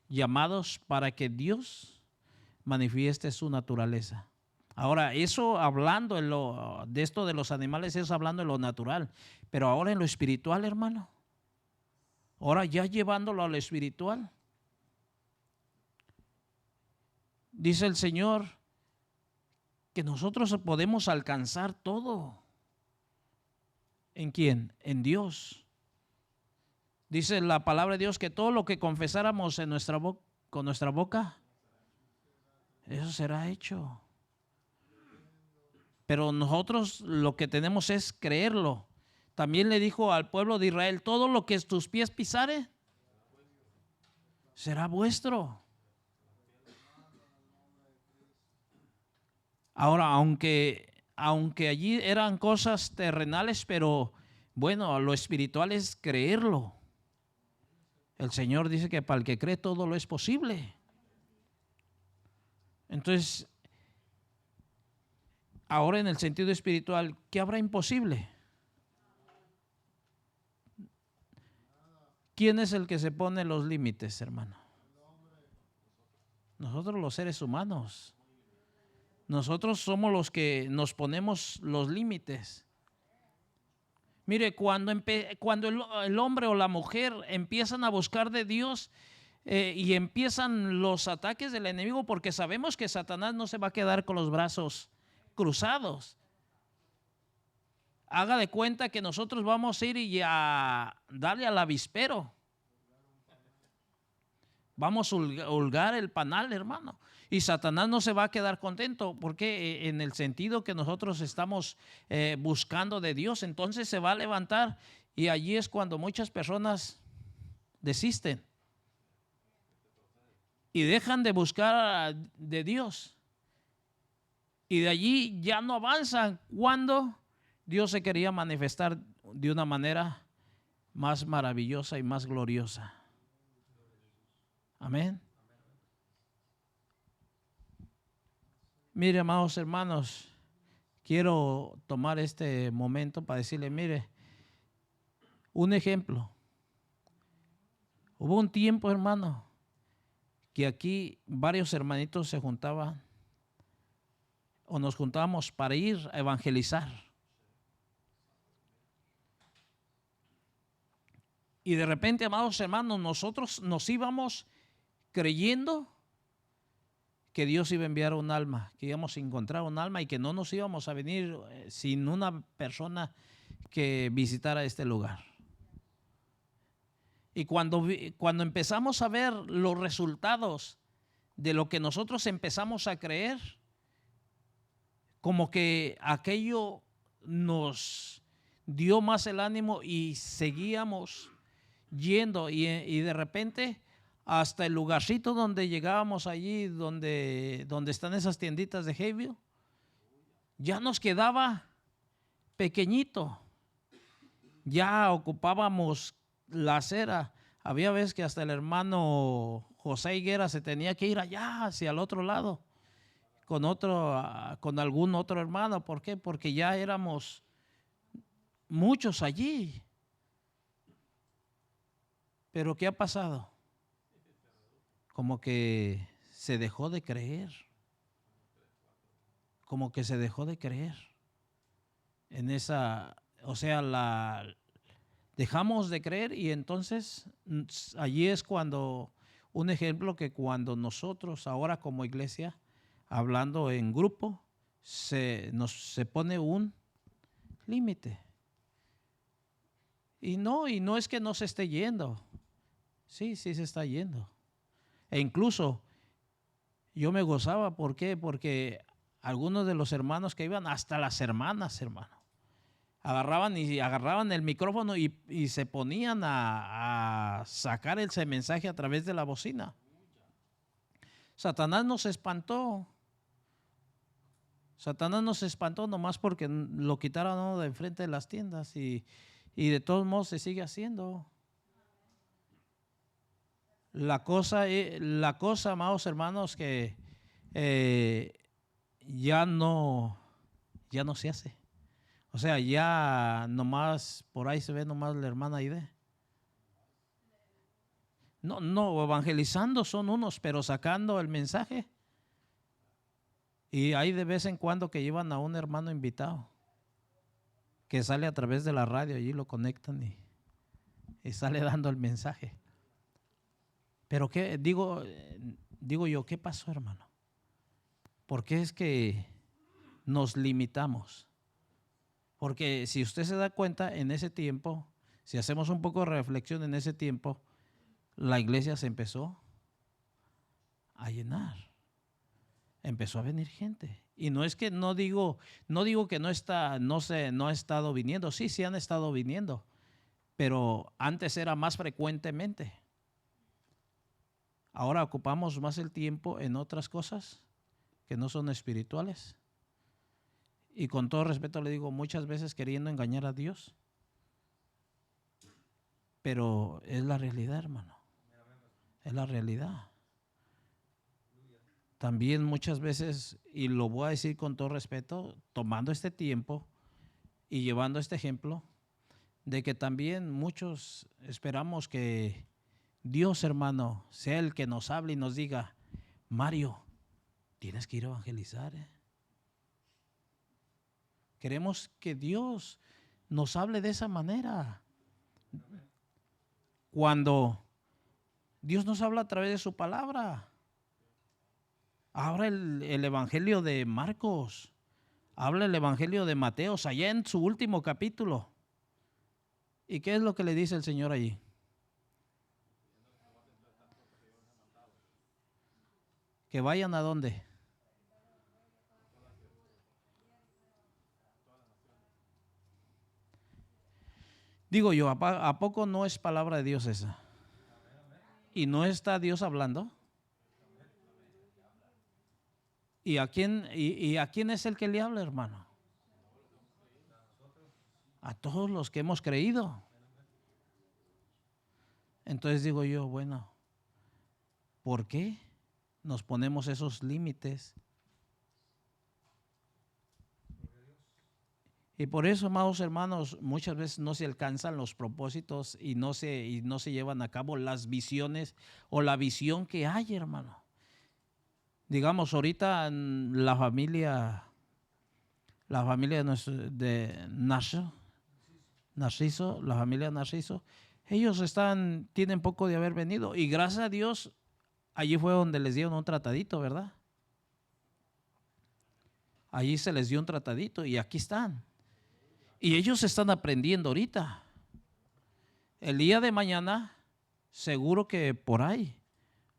llamados para que Dios manifieste su naturaleza. Ahora, eso hablando de esto de los animales, es hablando en lo natural, pero ahora en lo espiritual, hermano. Ahora ya llevándolo a lo espiritual. Dice el Señor que nosotros podemos alcanzar todo. ¿En quién? En Dios. Dice la palabra de Dios que todo lo que confesáramos con nuestra boca, eso será hecho. Pero nosotros lo que tenemos es creerlo. También le dijo al pueblo de Israel, todo lo que tus pies pisare, será vuestro. Ahora, aunque allí eran cosas terrenales, pero bueno, lo espiritual es creerlo. El Señor dice que para el que cree todo lo es posible. Entonces, ahora en el sentido espiritual, ¿qué habrá imposible? ¿Quién es el que se pone los límites, hermano? Nosotros los seres humanos. Nosotros somos los que nos ponemos los límites. Mire, cuando el hombre o la mujer empiezan a buscar de Dios y empiezan los ataques del enemigo, porque sabemos que Satanás no se va a quedar con los brazos cruzados. Haga de cuenta que nosotros vamos a ir y a darle al avispero. Vamos a holgar el panal, hermano. Y Satanás no se va a quedar contento, porque en el sentido que nosotros estamos buscando de Dios, entonces se va a levantar, y allí es cuando muchas personas desisten y dejan de buscar de Dios, y de allí ya no avanzan cuando Dios se quería manifestar de una manera más maravillosa y más gloriosa. Amén. Mire, amados hermanos, quiero tomar este momento para decirle, mire, un ejemplo. Hubo un tiempo, hermano, que aquí varios hermanitos se juntaban o nos juntábamos para ir a evangelizar. Y de repente, amados hermanos, nosotros nos íbamos creyendo que Dios iba a enviar un alma, que íbamos a encontrar un alma y que no nos íbamos a venir sin una persona que visitara este lugar. Y cuando empezamos a ver los resultados de lo que nosotros empezamos a creer, como que aquello nos dio más el ánimo y seguíamos yendo, y de repente hasta el lugarcito donde llegábamos allí, donde están esas tienditas de Hayville, ya nos quedaba pequeñito. Ya ocupábamos la acera. Había veces que hasta el hermano José Higuera se tenía que ir allá hacia el otro lado con algún otro hermano. ¿Por qué? Porque ya éramos muchos allí. Pero ¿qué ha pasado? Como que se dejó de creer. Como que se dejó de creer en esa, dejamos de creer, y entonces allí es cuando, un ejemplo, que cuando nosotros ahora como iglesia, hablando en grupo, se pone un límite. Y no es que no se esté yendo. Sí se está yendo. E incluso yo me gozaba, ¿por qué? Porque algunos de los hermanos que iban, hasta las hermanas, hermano, agarraban el micrófono y se ponían a sacar ese mensaje a través de la bocina. Satanás nos espantó. Satanás nos espantó nomás porque lo quitaron ¿no? de enfrente de las tiendas y de todos modos se sigue haciendo. La cosa, amados hermanos, que ya no se hace. O sea, ya nomás por ahí se ve nomás la hermana Aide. No, evangelizando son unos, pero sacando el mensaje. Y hay de vez en cuando que llevan a un hermano invitado que sale a través de la radio, allí lo conectan y sale dando el mensaje. Pero qué digo yo, ¿qué pasó, hermano? ¿Por qué es que nos limitamos? Porque si usted se da cuenta, en ese tiempo, si hacemos un poco de reflexión en ese tiempo, la iglesia se empezó a llenar. Empezó a venir gente. Y no es que no digo que no ha estado viniendo. Sí han estado viniendo. Pero antes era más frecuentemente. Ahora ocupamos más el tiempo en otras cosas que no son espirituales. Y con todo respeto le digo, muchas veces queriendo engañar a Dios. Pero es la realidad, hermano. Es la realidad. También muchas veces, y lo voy a decir con todo respeto, tomando este tiempo y llevando este ejemplo, de que también muchos esperamos que Dios, hermano, sea el que nos hable y nos diga, Mario, tienes que ir a evangelizar. Queremos que Dios nos hable de esa manera. Cuando Dios nos habla a través de su palabra. Habla el evangelio de Marcos, habla el evangelio de Mateo, allá en su último capítulo. ¿Y qué es lo que le dice el Señor allí? Que vayan a dónde. Digo yo, ¿a poco no es palabra de Dios esa? ¿Y no está Dios hablando? ¿Y a quién es el que le habla, hermano? A todos los que hemos creído. Entonces digo yo, bueno, ¿por qué nos ponemos esos límites? Y por eso, amados hermanos, muchas veces no se alcanzan los propósitos y no se llevan a cabo las visiones o la visión que hay, hermano. Digamos, ahorita la familia de Narciso, la familia Narciso, ellos tienen poco de haber venido y gracias a Dios, allí fue donde les dieron un tratadito, ¿verdad? Allí se les dio un tratadito y aquí están. Y ellos están aprendiendo ahorita. El día de mañana, seguro que por ahí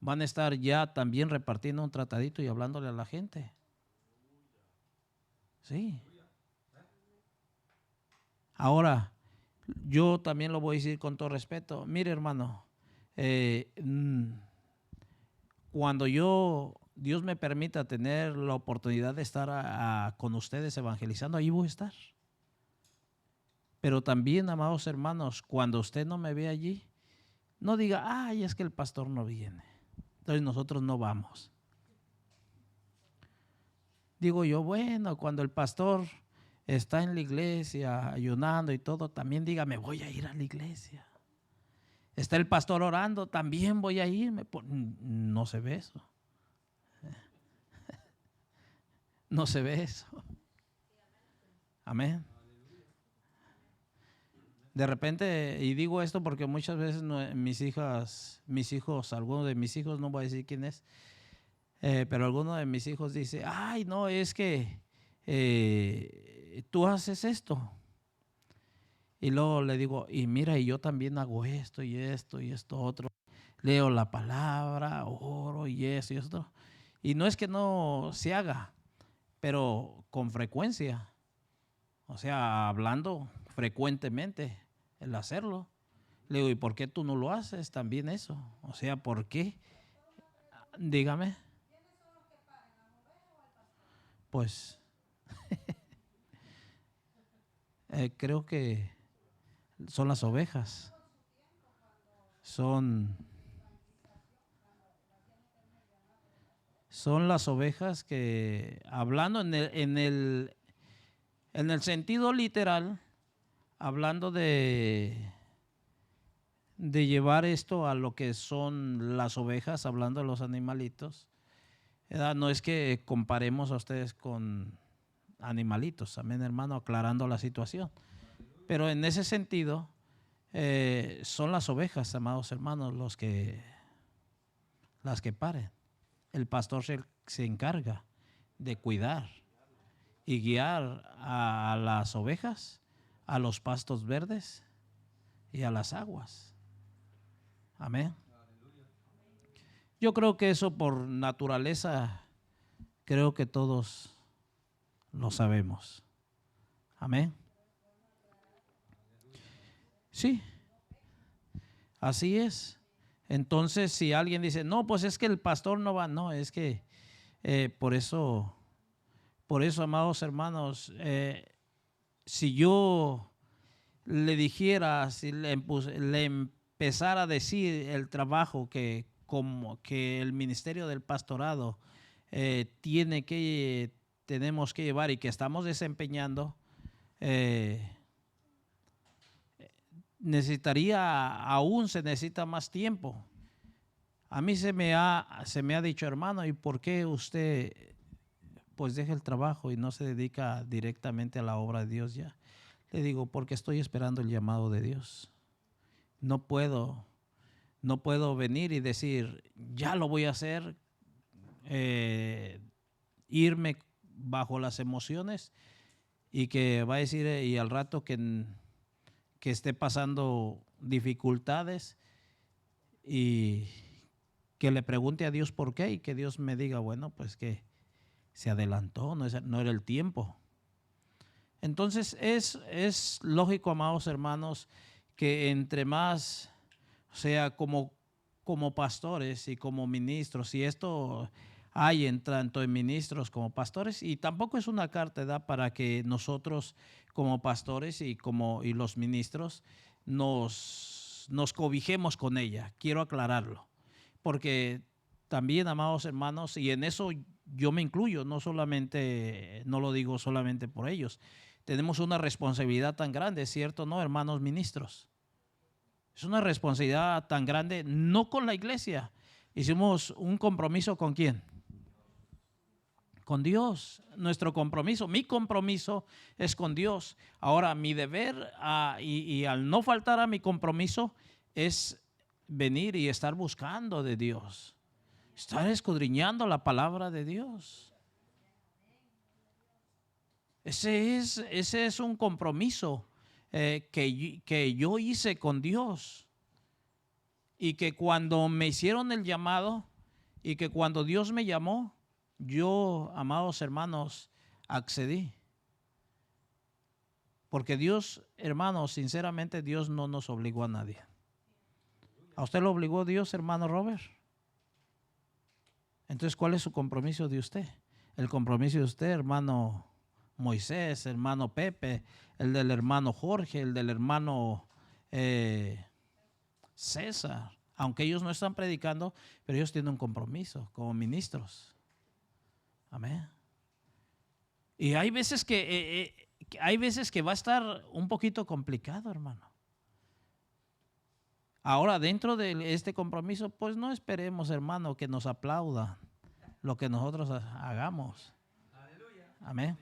van a estar ya también repartiendo un tratadito y hablándole a la gente. Sí. Ahora, yo también lo voy a decir con todo respeto. Mire, hermano, cuando Dios me permita tener la oportunidad de estar con ustedes evangelizando, ahí voy a estar. Pero también, amados hermanos, cuando usted no me ve allí, no diga, ay, es que el pastor no viene, entonces nosotros no vamos. Digo yo, bueno, cuando el pastor está en la iglesia ayunando y todo, también diga, me voy a ir a la iglesia. Está el pastor orando, también voy a irme. No se ve eso. No se ve eso. Amén. De repente, y digo esto porque muchas veces mis hijos, algunos de mis hijos, no voy a decir quién es, pero alguno de mis hijos dice, ay, no, es que tú haces esto. Y luego le digo, y mira, y yo también hago esto y esto y esto otro. Leo la palabra, oro y esto y esto. Y no es que no se haga, pero con frecuencia. O sea, hablando frecuentemente, el hacerlo. Le digo, ¿y por qué tú no lo haces también eso? O sea, ¿por qué? Dígame. Pues creo que son las ovejas. Son las ovejas que, hablando en el sentido literal, hablando de llevar esto a lo que son las ovejas, hablando de los animalitos, ¿verdad? No es que comparemos a ustedes con animalitos, amén, hermano, aclarando la situación. Pero en ese sentido, son las ovejas, amados hermanos, las que paren. El pastor se encarga de cuidar y guiar a las ovejas a los pastos verdes y a las aguas. Amén. Yo creo que eso por naturaleza, creo que todos lo sabemos. Amén. Sí, así es. Entonces, si alguien dice, no, pues es que el pastor no va, no, es que por eso, amados hermanos, si yo le dijera, si le empezara a decir el trabajo que el ministerio del pastorado tenemos que llevar y que estamos desempeñando, se necesita más tiempo. A mí se me ha dicho, hermano, ¿y por qué usted pues deja el trabajo y no se dedica directamente a la obra de Dios ya? Le digo, porque estoy esperando el llamado de Dios. No puedo venir y decir, ya lo voy a hacer, irme bajo las emociones y que va a decir, y al rato que esté pasando dificultades y que le pregunte a Dios por qué y que Dios me diga, bueno, pues que se adelantó, no era el tiempo. Entonces es lógico, amados hermanos, que entre más, o sea, como pastores y como ministros, y esto hay tanto en ministros como pastores, y tampoco es una carta para que nosotros como pastores y los ministros nos cobijemos con ella. Quiero aclararlo, porque también, amados hermanos, y en eso yo me incluyo, no lo digo solamente por ellos, tenemos una responsabilidad tan grande, ¿cierto? ¿No, hermanos ministros? Es una responsabilidad tan grande, no con la iglesia. Hicimos un compromiso ¿con quién? Con Dios. Nuestro compromiso, mi compromiso es con Dios. Ahora, mi deber y al no faltar a mi compromiso es venir y estar buscando de Dios. Estar escudriñando la palabra de Dios. Ese es un compromiso que yo hice con Dios, y que cuando me hicieron el llamado y que cuando Dios me llamó, yo, amados hermanos, accedí. Porque Dios, hermanos, sinceramente Dios no nos obligó a nadie. ¿A usted lo obligó Dios, hermano Robert? Entonces, ¿cuál es su compromiso de usted? El compromiso de usted, hermano Moisés, hermano Pepe, el del hermano Jorge, el del hermano César, aunque ellos no están predicando, pero ellos tienen un compromiso como ministros. Amén. Y hay veces que va a estar un poquito complicado, hermano. Ahora, dentro de este compromiso, pues no esperemos, hermano, que nos aplaudan lo que nosotros hagamos. Amén.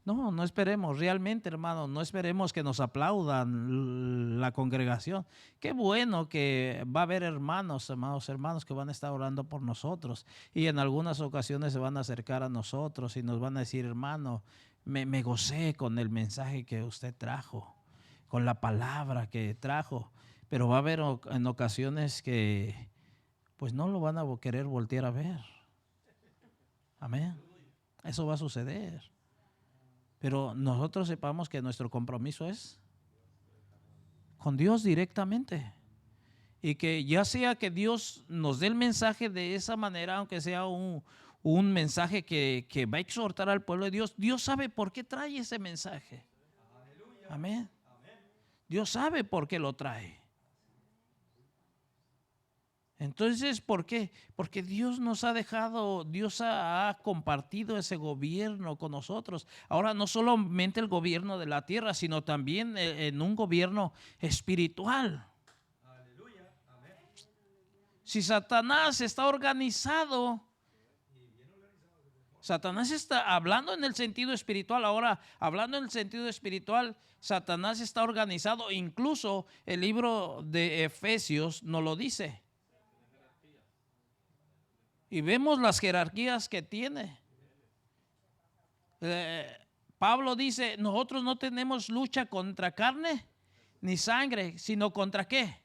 No esperemos, realmente, hermano, no esperemos que nos aplaudan la congregación. Qué bueno que va a haber amados hermanos que van a estar orando por nosotros, y en algunas ocasiones se van a acercar a nosotros y nos van a decir, hermano, me gocé con el mensaje que usted trajo, con la palabra que trajo, pero va a haber en ocasiones que pues no lo van a querer voltear a ver. Amén. Eso va a suceder. Pero nosotros sepamos que nuestro compromiso es con Dios directamente. Y que ya sea que Dios nos dé el mensaje de esa manera, aunque sea un mensaje que va a exhortar al pueblo de Dios, Dios sabe por qué trae ese mensaje. Amén. Dios sabe por qué lo trae. Entonces, ¿por qué? Porque Dios nos ha dejado, Dios ha compartido ese gobierno con nosotros. Ahora no solamente el gobierno de la tierra, sino también en un gobierno espiritual. Aleluya. Amén. Si Satanás está organizado, Satanás está hablando en el sentido espiritual. Ahora, hablando en el sentido espiritual, Satanás está organizado. Incluso el libro de Efesios nos lo dice. Y vemos las jerarquías que tiene. Pablo dice, nosotros no tenemos lucha contra carne ni sangre, sino contra ¿qué?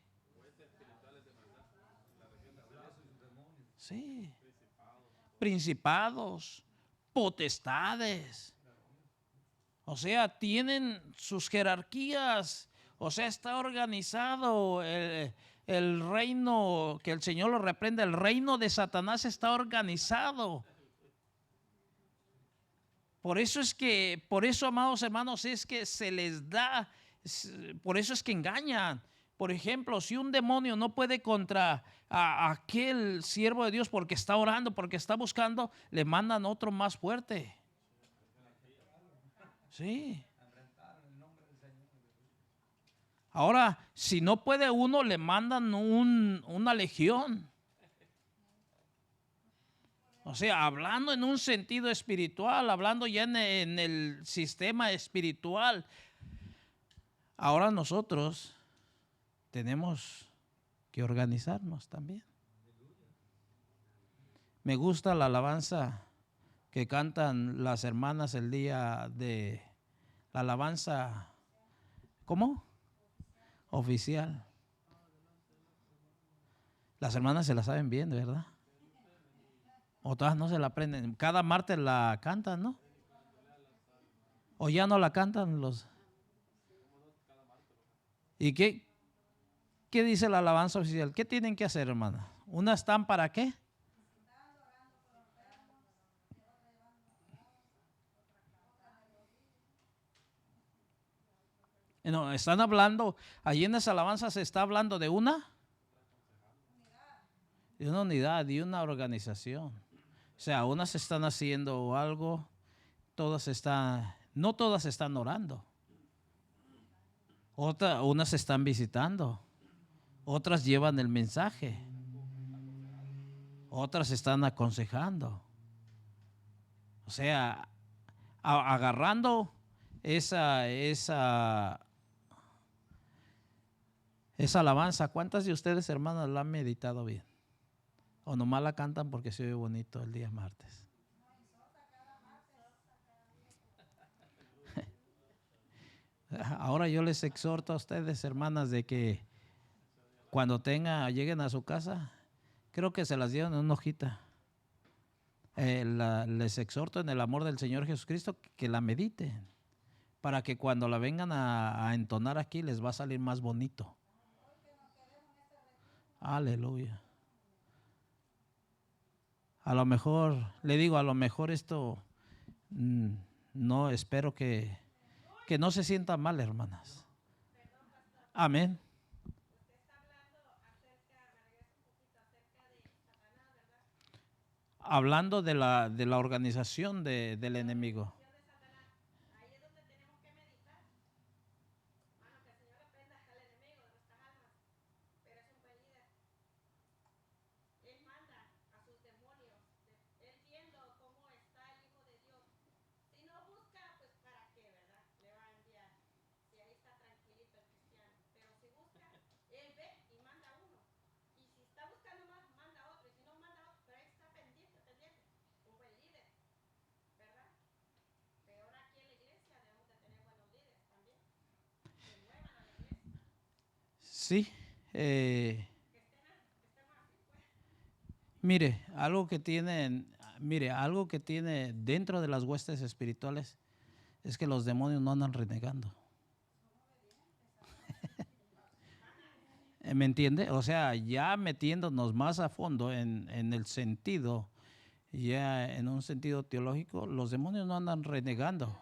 Sí. Principados, potestades. O sea, tienen sus jerarquías. O sea, está organizado el reino, que el Señor lo reprenda, el reino de Satanás está organizado. Por eso, amados hermanos, es que se les da, por eso es que engañan. Por ejemplo, si un demonio no puede contra a aquel siervo de Dios porque está orando, porque está buscando, le mandan otro más fuerte. Sí. Ahora, si no puede uno, le mandan una legión. O sea, hablando en un sentido espiritual, hablando ya en el sistema espiritual. Ahora nosotros tenemos que organizarnos también. Me gusta la alabanza que cantan las hermanas el día de la alabanza, ¿cómo? Oficial. Las hermanas se la saben bien, ¿verdad? O todas no se la aprenden. Cada martes la cantan, ¿no? O ya no la cantan los. ¿Y qué dice la alabanza oficial? ¿Qué tienen que hacer, hermana? ¿Unas están para qué? No, están hablando, allí en esa alabanza se está hablando de una unidad, de una organización. O sea, unas están haciendo algo, no todas están orando. Unas están visitando, otras llevan el mensaje, otras están aconsejando. O sea, agarrando esa alabanza. ¿Cuántas de ustedes, hermanas, la han meditado bien? O nomás la cantan porque se oye bonito el día martes. Ahora yo les exhorto a ustedes, hermanas, de que cuando lleguen a su casa, creo que se las dieron en una hojita. Les exhorto en el amor del Señor Jesucristo que la mediten, para que cuando la vengan a entonar aquí les va a salir más bonito. Aleluya. A lo mejor, le digo, a lo mejor esto, no, espero que no se sientan mal, hermanas. Amén. Hablando de la organización del enemigo. Sí. Mire, algo que tiene dentro de las huestes espirituales es que los demonios no andan renegando. ¿Me entiende? O sea, ya metiéndonos más a fondo en el sentido, ya en un sentido teológico, los demonios no andan renegando.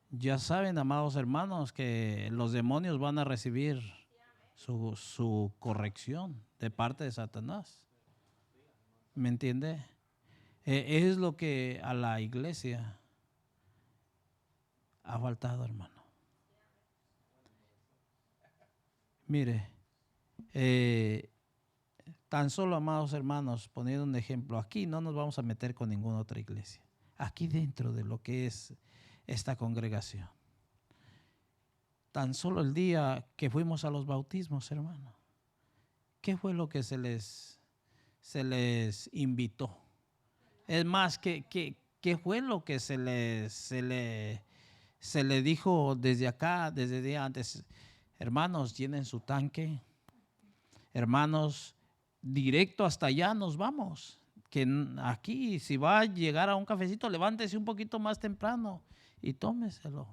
Ya saben, amados hermanos, que los demonios van a recibir su corrección de parte de Satanás. ¿Me entiende? Es lo que a la iglesia ha faltado, hermano. Mire, tan solo, amados hermanos, poniendo un ejemplo, aquí no nos vamos a meter con ninguna otra iglesia. Aquí dentro de lo que es esta congregación. Tan solo el día que fuimos a los bautismos, hermano, ¿qué fue lo que se les invitó? Es más, ¿qué fue lo que se le dijo desde acá, desde el día antes? Hermanos, llenen su tanque. Hermanos, directo hasta allá nos vamos. Que aquí, si va a llegar a un cafecito, levántese un poquito más temprano y tómeselo.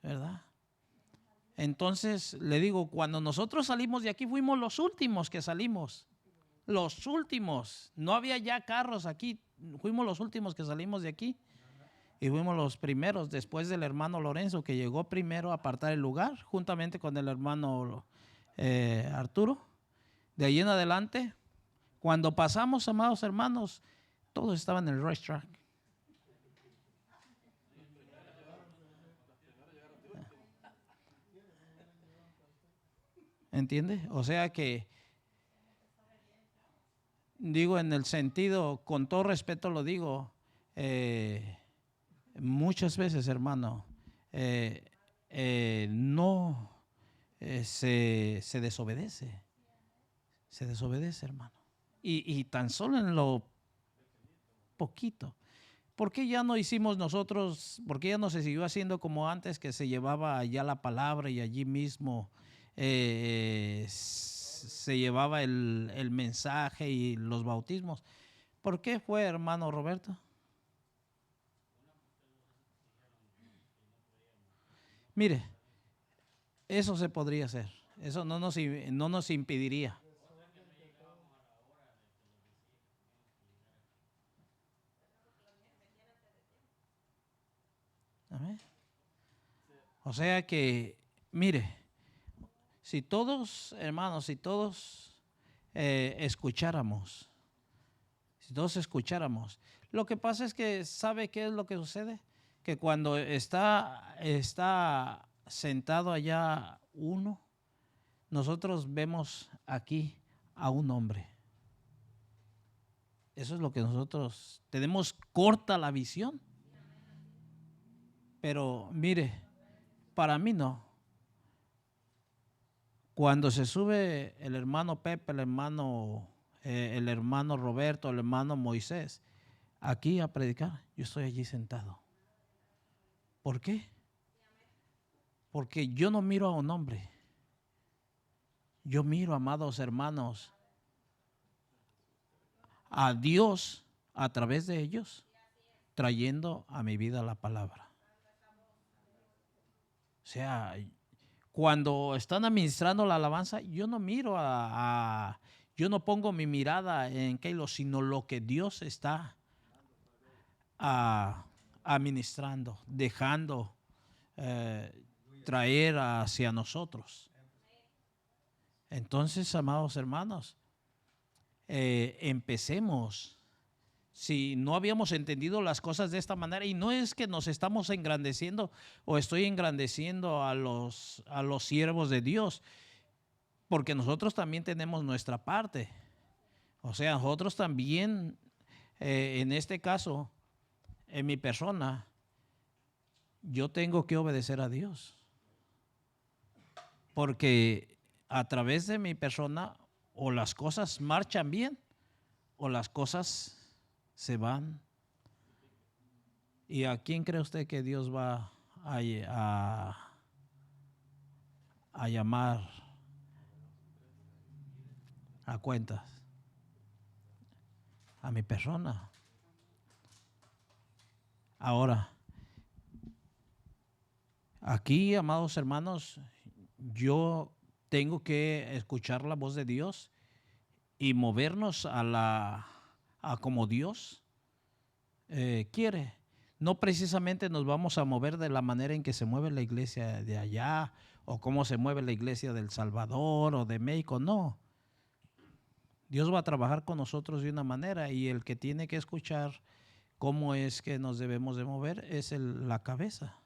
¿Verdad? Entonces, le digo, cuando nosotros salimos de aquí, fuimos los últimos que salimos. Los últimos. No había ya carros aquí. Fuimos los últimos que salimos de aquí. Y fuimos los primeros, después del hermano Lorenzo, que llegó primero a apartar el lugar, juntamente con el hermano Arturo. De ahí en adelante, cuando pasamos, amados hermanos, todos estaban en el racetrack. ¿Entiende? O sea que, digo, en el sentido, con todo respeto lo digo, muchas veces, hermano, no se desobedece. Se desobedece, hermano. Y tan solo en lo poquito. ¿Por qué ya no hicimos nosotros, por qué ya no se siguió haciendo como antes, que se llevaba allá la palabra y allí mismo se llevaba el mensaje y los bautismos? ¿Por qué fue, hermano Roberto? Mire, eso se podría hacer. Eso no nos impediría. Amén. O sea que, mire, si todos, hermanos, si todos escucháramos, lo que pasa es que, ¿sabe qué es lo que sucede? Que cuando está sentado allá uno, nosotros vemos aquí a un hombre. Eso es lo que nosotros tenemos, corta la visión. Pero mire, para mí no. Cuando se sube el hermano Pepe, el hermano Roberto, el hermano Moisés, aquí a predicar, yo estoy allí sentado. ¿Por qué? Porque yo no miro a un hombre. Yo miro, amados hermanos, a Dios a través de ellos, trayendo a mi vida la palabra. O sea, cuando están administrando la alabanza, yo no miro yo no pongo mi mirada en Keilo, sino lo que Dios está administrando, dejando traer hacia nosotros. Entonces, amados hermanos, empecemos. Si no habíamos entendido las cosas de esta manera, y no es que nos estamos engrandeciendo o estoy engrandeciendo a los siervos de Dios, porque nosotros también tenemos nuestra parte. O sea, nosotros también, en este caso, en mi persona, yo tengo que obedecer a Dios. Porque a través de mi persona, o las cosas marchan bien, o las cosas se van. ¿Y a quién cree usted que Dios va a a llamar a cuentas a mi persona. Ahora, aquí, amados hermanos, yo tengo que escuchar la voz de Dios y movernos a como Dios quiere. No precisamente nos vamos a mover de la manera en que se mueve la iglesia de allá o cómo se mueve la iglesia del Salvador o de México, no. Dios va a trabajar con nosotros de una manera y el que tiene que escuchar cómo es que nos debemos de mover es la cabeza,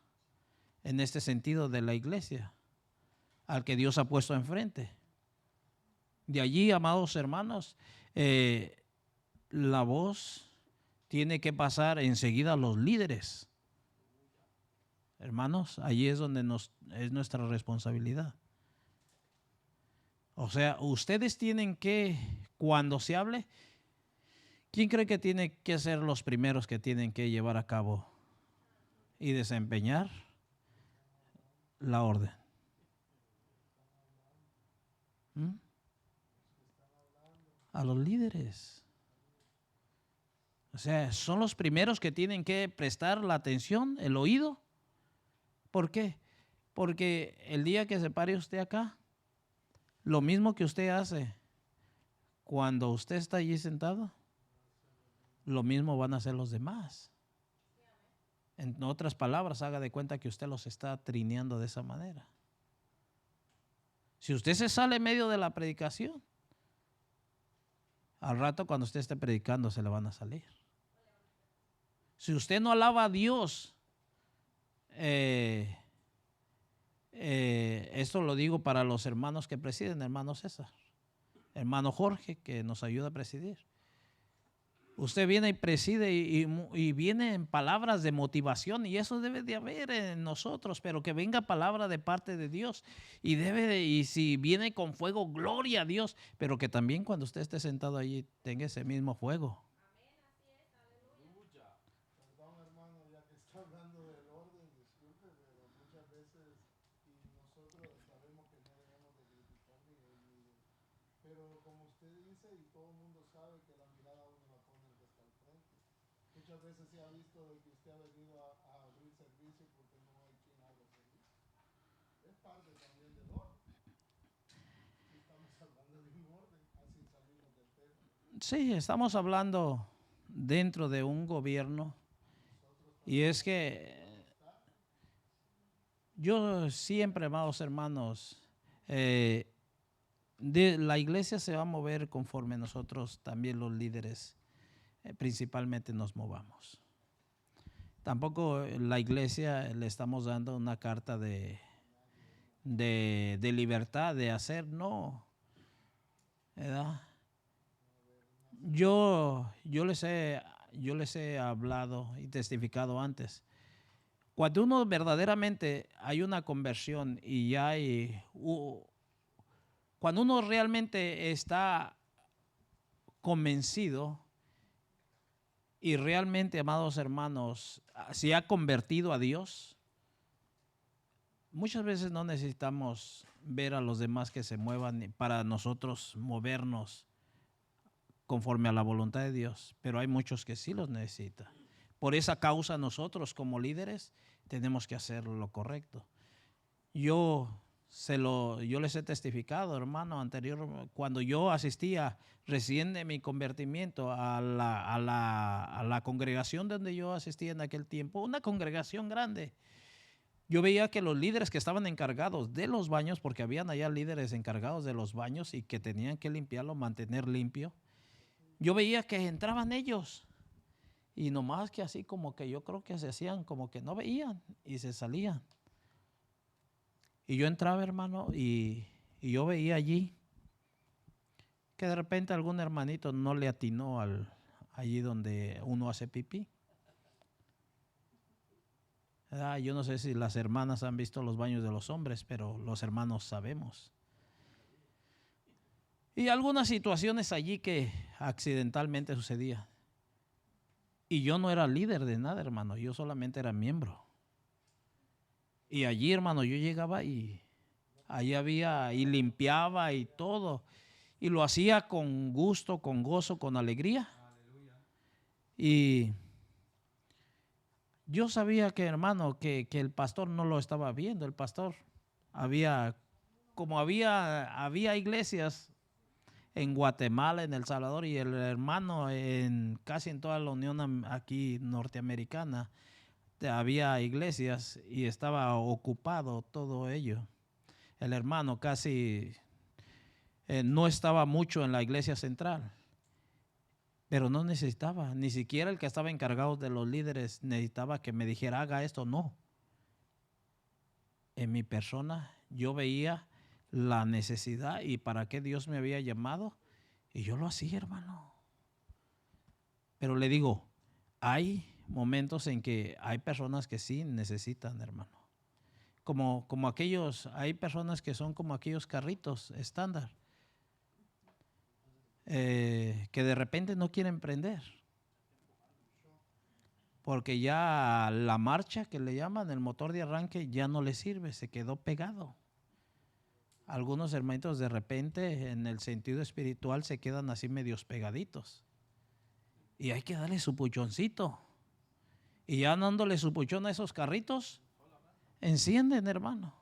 en este sentido de la iglesia, al que Dios ha puesto enfrente. De allí, amados hermanos, la voz tiene que pasar enseguida a los líderes. Hermanos, allí es donde es nuestra responsabilidad. O sea, ustedes tienen que, cuando se hable, ¿quién cree que tiene que ser los primeros que tienen que llevar a cabo y desempeñar la orden? A los líderes. O sea, son los primeros que tienen que prestar la atención, el oído. ¿Por qué? Porque el día que se pare usted acá, lo mismo que usted hace cuando usted está allí sentado, lo mismo van a hacer los demás. En otras palabras, haga de cuenta que usted los está trineando de esa manera. Si usted se sale en medio de la predicación, al rato cuando usted esté predicando se le van a salir. Si usted no alaba a Dios, esto lo digo para los hermanos que presiden, hermano César, hermano Jorge, que nos ayuda a presidir. Usted viene y preside y viene en palabras de motivación y eso debe de haber en nosotros, pero que venga palabra de parte de Dios y si viene con fuego, gloria a Dios, pero que también cuando usted esté sentado allí tenga ese mismo fuego. Perdón, hermano, ya que está hablando del orden, disculpe, pero muchas veces y nosotros sabemos que no debemos de criticar pero como usted dice y todo el mundo sabe que la mirada uno la pone el que está al frente. Muchas veces se ha visto de que usted ha venido a abrir servicio porque no hay quien haga servicio. Es parte también del orden. Estamos hablando de un orden, así salimos del tema. Sí, estamos hablando dentro de un gobierno y es que yo siempre, amados hermanos, la iglesia se va a mover conforme nosotros también los líderes principalmente nos movamos. Tampoco la iglesia le estamos dando una carta de libertad de hacer, no, ¿verdad? Yo les he hablado y testificado antes. Cuando uno verdaderamente hay una conversión y hay cuando uno realmente está convencido y realmente, amados hermanos, se ha convertido a Dios, muchas veces no necesitamos ver a los demás que se muevan para nosotros movernos conforme a la voluntad de Dios, pero hay muchos que sí los necesitan. Por esa causa nosotros como líderes tenemos que hacer lo correcto. Yo les he testificado, hermano, anterior, cuando yo asistía recién de mi convertimiento a la congregación donde yo asistía en aquel tiempo, una congregación grande. Yo veía que los líderes que estaban encargados de los baños, porque habían allá líderes encargados de los baños y que tenían que limpiarlo, mantener limpio, yo veía que entraban ellos y nomás que así como que yo creo que se hacían como que no veían y se salían. Y yo entraba, hermano, y yo veía allí que de repente algún hermanito no le atinó allí donde uno hace pipí. Yo no sé si las hermanas han visto los baños de los hombres, pero los hermanos sabemos. Y algunas situaciones allí que accidentalmente sucedían. Y yo no era líder de nada, hermano, yo solamente era miembro. Y allí, hermano, yo llegaba y Ahí había y limpiaba y todo. Y lo hacía con gusto, con gozo, con alegría. Y yo sabía que, hermano, que el pastor no lo estaba viendo. El pastor había iglesias en Guatemala, en El Salvador, y el hermano casi en toda la Unión aquí norteamericana había iglesias y estaba ocupado todo ello. El hermano casi no estaba mucho en la iglesia central, pero no necesitaba, ni siquiera el que estaba encargado de los líderes necesitaba que me dijera haga esto, no. En mi persona yo veía la necesidad y para qué Dios me había llamado y yo lo hacía, hermano. Pero le digo, hay momentos en que hay personas que sí necesitan, hermano. Como hay personas que son como aquellos carritos estándar, que de repente no quieren prender. Porque ya la marcha que le llaman, el motor de arranque, ya no le sirve, se quedó pegado. Algunos hermanitos de repente en el sentido espiritual se quedan así medios pegaditos. Y hay que darle su puchoncito. Y ya dándole su puchón a esos carritos, encienden, hermano.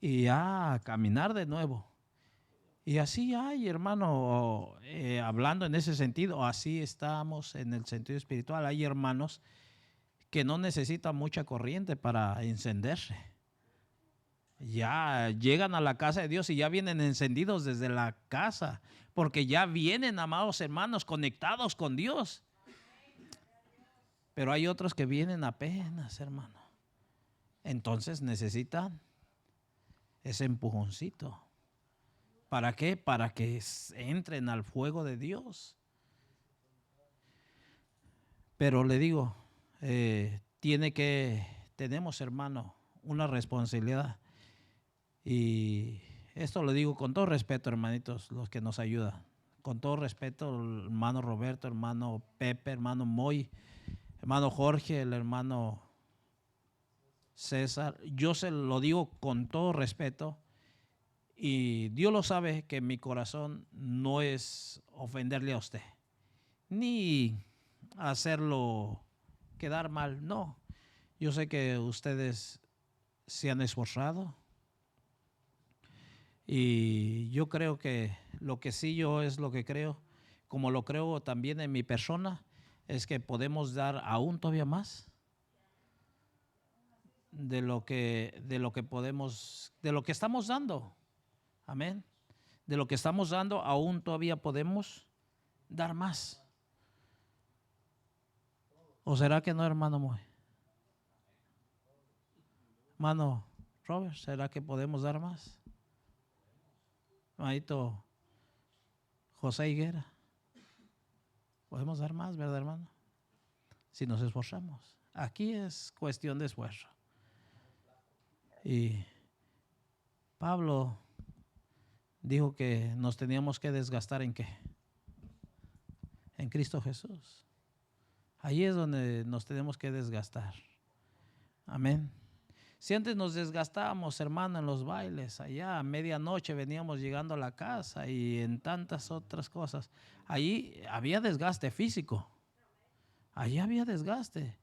Y ya a caminar de nuevo. Y así hay, hermano, hablando en ese sentido, así estamos en el sentido espiritual. Hay hermanos que no necesitan mucha corriente para encenderse. Ya llegan a la casa de Dios y ya vienen encendidos desde la casa, porque ya vienen, amados hermanos, conectados con Dios. Pero hay otros que vienen apenas, hermano. Entonces necesitan ese empujoncito. ¿Para qué? Para que entren al fuego de Dios. Pero le digo, tenemos, hermano, una responsabilidad. Y esto lo digo con todo respeto, hermanitos, los que nos ayudan. Con todo respeto, el hermano Roberto, hermano Pepe, hermano Moy, hermano Jorge, el hermano César. Yo se lo digo con todo respeto. Y Dios lo sabe que mi corazón no es ofenderle a usted, ni hacerlo quedar mal. No, yo sé que ustedes se han esforzado. Y yo creo que lo que sí yo es lo que creo, como lo creo también en mi persona, es que podemos dar aún todavía más de lo que estamos dando. Amén. De lo que estamos dando, aún todavía podemos dar más. ¿O será que no, hermano Moy? Hermano Robert, ¿será que podemos dar más? Hermanito José Higuera, podemos dar más, ¿verdad, hermano? Si nos esforzamos. Aquí es cuestión de esfuerzo. Y Pablo dijo que nos teníamos que desgastar ¿en qué? En Cristo Jesús. Ahí es donde nos tenemos que desgastar. Amén. Si antes nos desgastábamos, hermano, en los bailes, allá a medianoche veníamos llegando a la casa y en tantas otras cosas, allí había desgaste físico. Allí había desgaste.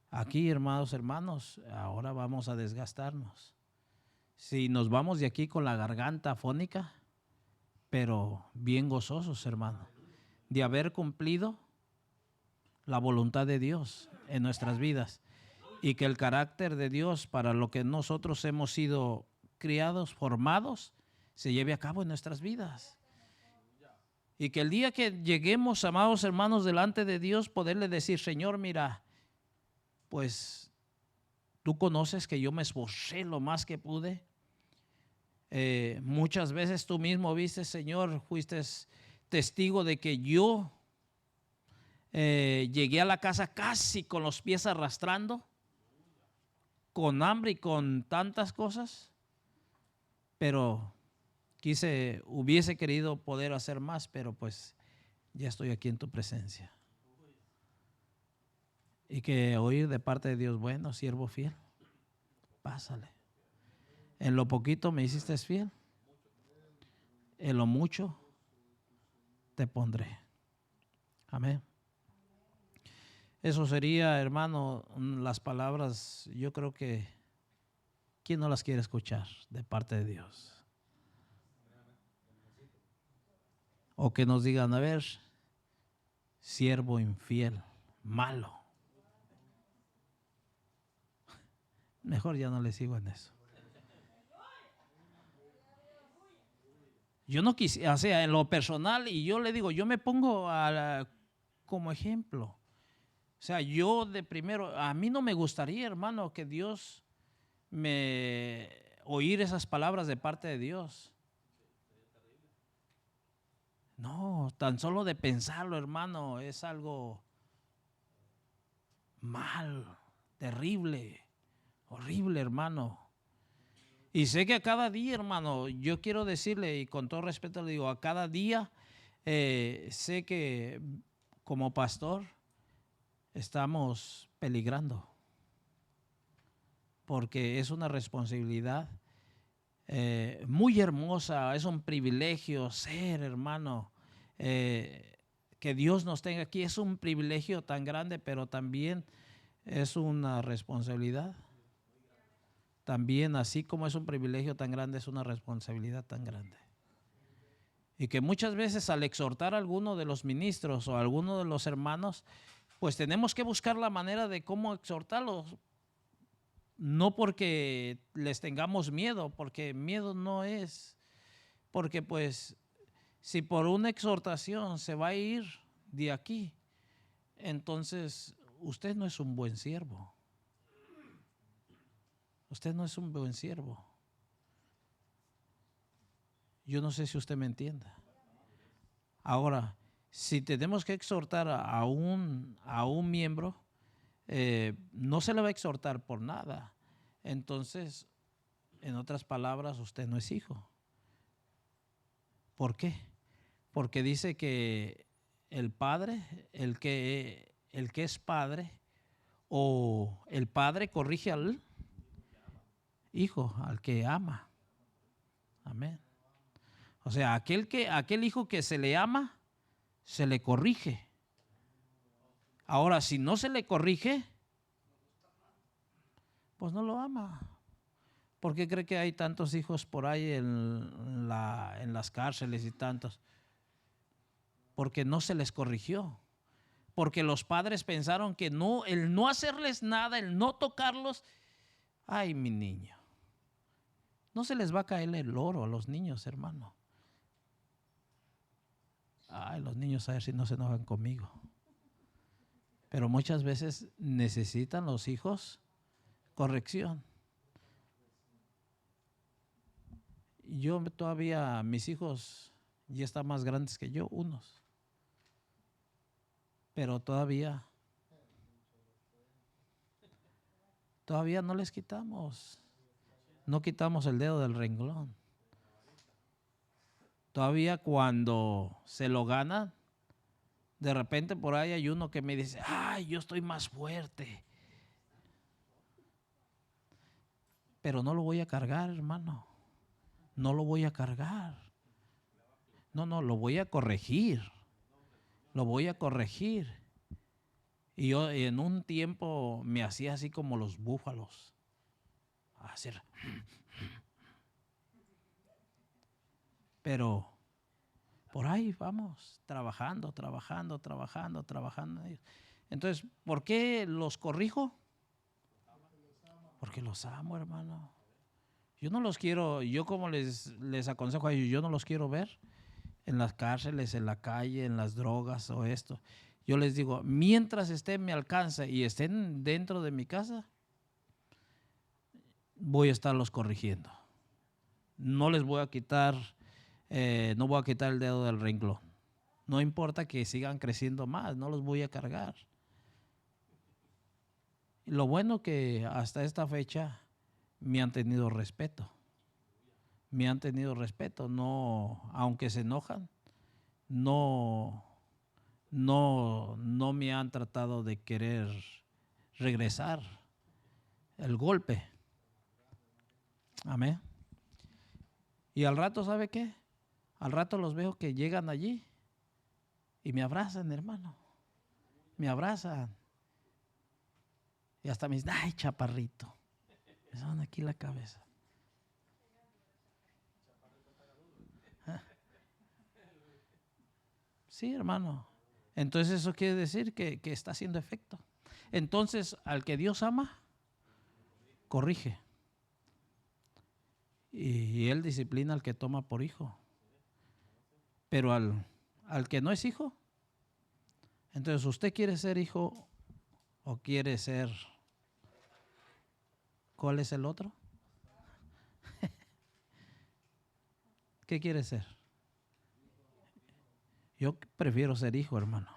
Aquí, hermanos, ahora vamos a desgastarnos. Si nos vamos de aquí con la garganta afónica, pero bien gozosos, hermano, de haber cumplido la voluntad de Dios en nuestras vidas y que el carácter de Dios para lo que nosotros hemos sido criados, formados, se lleve a cabo en nuestras vidas. Y que el día que lleguemos, amados hermanos, delante de Dios, poderle decir, Señor, mira, pues tú conoces que yo me esforcé lo más que pude. Muchas veces tú mismo viste, Señor, fuiste testigo de que yo llegué a la casa casi con los pies arrastrando, con hambre y con tantas cosas, pero hubiese querido poder hacer más, pero pues ya estoy aquí en tu presencia. Y que oír de parte de Dios, bueno, siervo fiel, pásale. En lo poquito me hiciste fiel, en lo mucho te pondré. Amén. Eso sería, hermano, las palabras, yo creo que, ¿quién no las quiere escuchar de parte de Dios? O que nos digan, a ver, siervo infiel, malo. Mejor ya no le sigo en eso. Yo no quisiera, o sea, en lo personal, y yo le digo, yo me pongo como ejemplo. O sea, yo de primero, a mí no me gustaría, hermano, que Dios oír esas palabras de parte de Dios. No, tan solo de pensarlo, hermano, es algo mal, terrible, horrible, hermano. Y sé que a cada día, hermano, yo quiero decirle, y con todo respeto le digo, a cada día sé que como pastor estamos peligrando, porque es una responsabilidad muy hermosa, es un privilegio ser, hermano, que Dios nos tenga aquí, es un privilegio tan grande, pero también es una responsabilidad. También, así como es un privilegio tan grande, es una responsabilidad tan grande. Y que muchas veces al exhortar a alguno de los ministros o a alguno de los hermanos, pues tenemos que buscar la manera de cómo exhortarlos. No porque les tengamos miedo, porque miedo no es. Porque pues si por una exhortación se va a ir de aquí, entonces usted no es un buen siervo. Usted no es un buen siervo. Yo no sé si usted me entienda. Ahora, si tenemos que exhortar a un miembro, no se le va a exhortar por nada. Entonces, en otras palabras, usted no es hijo. ¿Por qué? Porque dice que el padre, el que es padre, o el padre corrige al hijo, al que ama. Amén. O sea, aquel hijo que se le ama, se le corrige. Ahora, si no se le corrige, pues no lo ama. ¿Por qué cree que hay tantos hijos por ahí en las cárceles y tantos? Porque no se les corrigió. Porque los padres pensaron que no, el no hacerles nada, el no tocarlos, ay, mi niño, no se les va a caer el oro a los niños, hermano. Ay, los niños a ver si no se enojan conmigo. Pero muchas veces necesitan los hijos corrección. Yo todavía, mis hijos ya están más grandes que yo, unos. Pero todavía no les quitamos. No quitamos el dedo del renglón. Todavía cuando se lo ganan, de repente por ahí hay uno que me dice, ay, yo estoy más fuerte. Pero no lo voy a cargar, hermano. No lo voy a cargar. No, lo voy a corregir. Lo voy a corregir. Y yo en un tiempo me hacía así como los búfalos. A hacer. Pero por ahí vamos, trabajando. Entonces, ¿por qué los corrijo? Porque los amo, hermano. Yo no los quiero, yo como les aconsejo a ellos, yo no los quiero ver en las cárceles, en la calle, en las drogas o esto. Yo les digo, mientras estén en mi alcance y estén dentro de mi casa, voy a estarlos corrigiendo. No les voy a quitar, no voy a quitar el dedo del renglón. No importa que sigan creciendo más, no los voy a cargar. Lo bueno que hasta esta fecha me han tenido respeto. Me han tenido respeto, no, aunque se enojan, no me han tratado de querer regresar el golpe. Amén. Y al rato, ¿sabe qué? Al rato los veo que llegan allí y me abrazan, hermano. Me abrazan. Y hasta me dicen, ay, chaparrito. Me dan aquí la cabeza. Sí, hermano. Entonces eso quiere decir que está haciendo efecto. Entonces, al que Dios ama, corrige. Y Él disciplina al que toma por hijo. Pero al que no es hijo, entonces ¿usted quiere ser hijo o quiere ser? ¿Cuál es el otro? ¿Qué quiere ser? Yo prefiero ser hijo, hermano.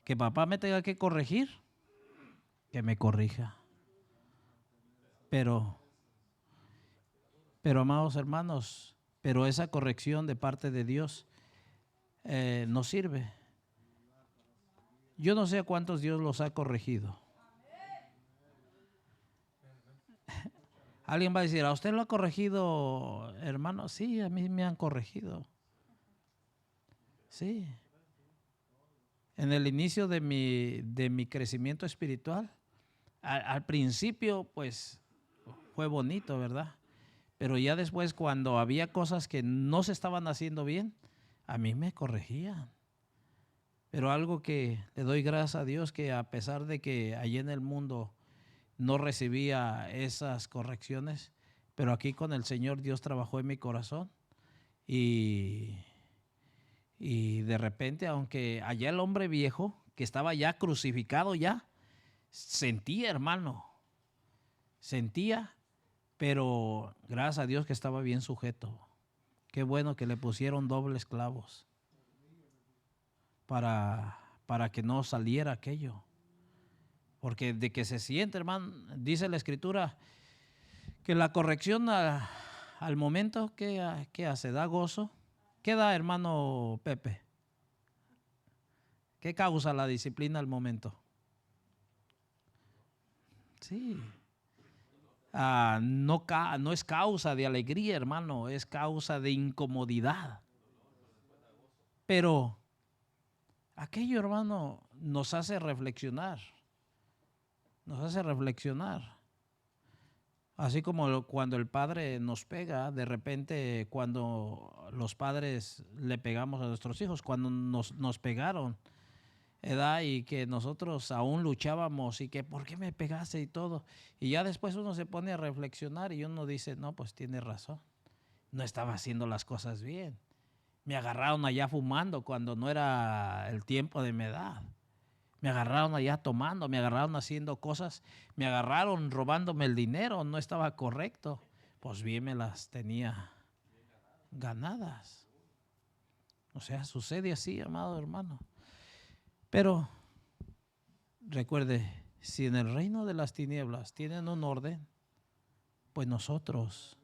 Que papá me tenga que corregir, que me corrija. Pero amados hermanos, pero esa corrección de parte de Dios no sirve. Yo no sé a cuántos Dios los ha corregido. Alguien va a decir, ¿a usted lo ha corregido, hermano? Sí, a mí me han corregido. Sí. En el inicio de mi crecimiento espiritual, al principio, pues, fue bonito, ¿verdad? Pero ya después, cuando había cosas que no se estaban haciendo bien, a mí me corregían. Pero algo que le doy gracias a Dios, que a pesar de que allí en el mundo no recibía esas correcciones, pero aquí con el Señor Dios trabajó en mi corazón y de repente, aunque allá el hombre viejo, que estaba ya crucificado ya, sentía, hermano, pero gracias a Dios que estaba bien sujeto. Qué bueno que le pusieron dobles clavos para que no saliera aquello. Porque de que se siente, hermano, dice la Escritura, que la corrección al momento, ¿qué hace? Da gozo. ¿Qué da, hermano Pepe? ¿Qué causa la disciplina al momento? Sí. No es causa de alegría, hermano, es causa de incomodidad. Pero aquello, hermano, nos hace reflexionar. Nos hace reflexionar. Así como cuando el padre nos pega, de repente cuando los padres le pegamos a nuestros hijos, cuando nos pegaron, ¿verdad? Y que nosotros aún luchábamos y que ¿por qué me pegaste y todo? Y ya después uno se pone a reflexionar y uno dice, no, pues tiene razón, no estaba haciendo las cosas bien. Me agarraron allá fumando cuando no era el tiempo de mi edad. Me agarraron allá tomando, me agarraron haciendo cosas, me agarraron robándome el dinero, no estaba correcto. Pues bien me las tenía ganadas. O sea, sucede así, amado hermano. Pero recuerde, si en el reino de las tinieblas tienen un orden, pues nosotros,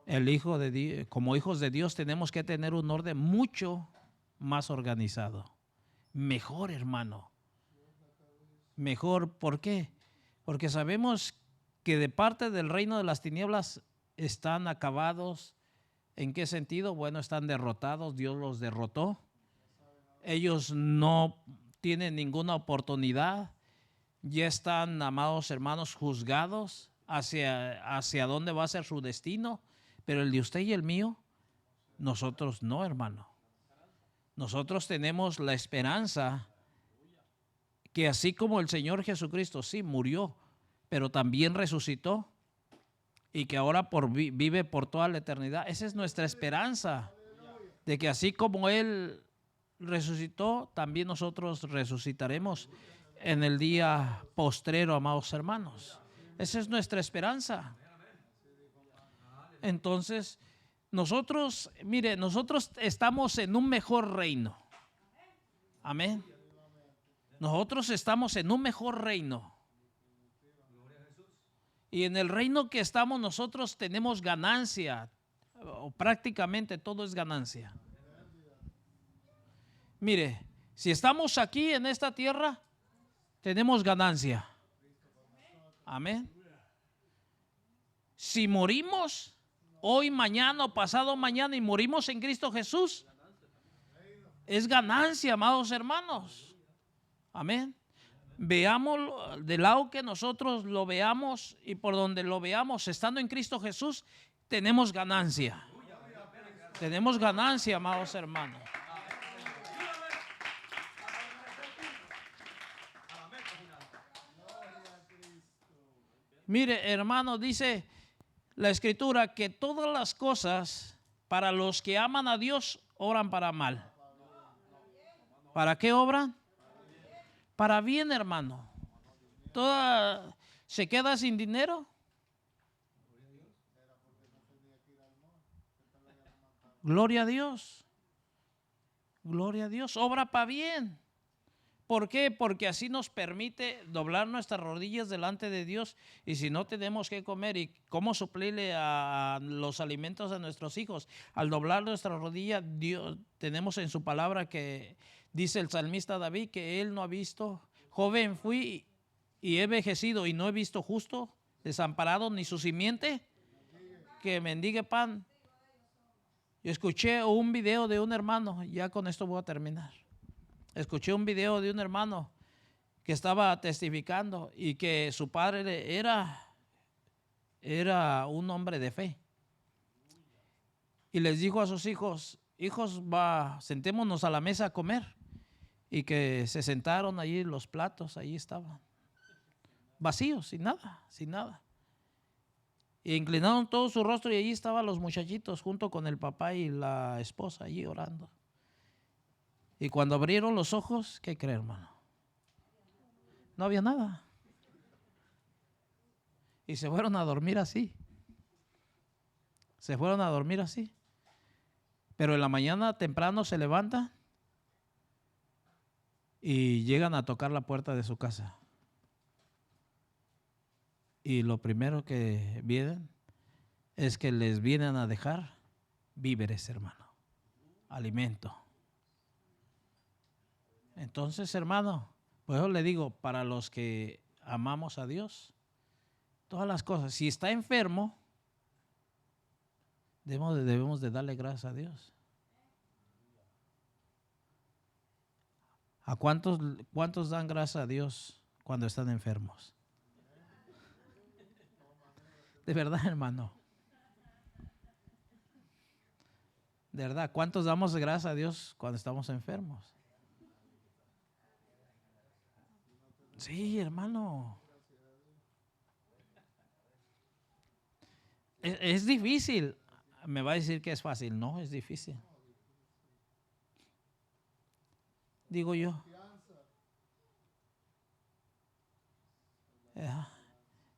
el hijo de Dios, como hijos de Dios, tenemos que tener un orden mucho más organizado. Mejor, hermano. Mejor, ¿por qué? Porque sabemos que de parte del reino de las tinieblas están acabados. ¿En qué sentido? Bueno, están derrotados, Dios los derrotó. Ellos no tienen ninguna oportunidad. Ya están, amados hermanos, juzgados hacia dónde va a ser su destino. Pero el de usted y el mío, nosotros no, hermano. Nosotros tenemos la esperanza que así como el Señor Jesucristo sí murió, pero también resucitó y que ahora vive por toda la eternidad. Esa es nuestra esperanza, de que así como Él resucitó, también nosotros resucitaremos en el día postrero, amados hermanos. Esa es nuestra esperanza. Entonces, nosotros estamos en un mejor reino. Amén. Nosotros estamos en un mejor reino. Y en el reino que estamos nosotros tenemos ganancia. O prácticamente todo es ganancia. Mire, si estamos aquí en esta tierra, tenemos ganancia. Amén. Si morimos hoy, mañana o pasado mañana y morimos en Cristo Jesús, es ganancia, amados hermanos. Amén. Veamos del lado que nosotros lo veamos y por donde lo veamos, estando en Cristo Jesús, tenemos ganancia. Tenemos ganancia, amados hermanos. Mire, hermano, dice la Escritura que todas las cosas para los que aman a Dios obran para mal. ¿Para qué obran? Para bien, hermano. ¿Se queda sin dinero? Gloria a Dios. Gloria a Dios. Obra para bien. ¿Por qué? Porque así nos permite doblar nuestras rodillas delante de Dios. Y si no tenemos que comer y cómo suplirle a los alimentos a nuestros hijos, al doblar nuestra rodilla, Dios, tenemos en su palabra que dice el salmista David que él no ha visto, joven fui y he envejecido y no he visto justo desamparado ni su simiente que mendigue pan. Yo escuché un video de un hermano, ya con esto voy a terminar. Escuché un video de un hermano que estaba testificando y que su padre era un hombre de fe. Y les dijo a sus hijos, sentémonos a la mesa a comer. Y que se sentaron allí, los platos, allí estaban vacíos, sin nada. E inclinaron todo su rostro y allí estaban los muchachitos junto con el papá y la esposa allí orando. Y cuando abrieron los ojos, ¿qué creen, hermano? No había nada. Y se fueron a dormir así. Pero en la mañana temprano se levantan y llegan a tocar la puerta de su casa. Y lo primero que vienen es que les vienen a dejar víveres, hermano. Alimento. Entonces, hermano, por eso le digo, para los que amamos a Dios, todas las cosas, si está enfermo, debemos de darle gracias a Dios. ¿A cuántos dan gracias a Dios cuando están enfermos? De verdad, hermano. De verdad, ¿cuántos damos gracias a Dios cuando estamos enfermos? Sí, hermano. Es difícil. Me va a decir que es fácil. No, es difícil. Digo yo.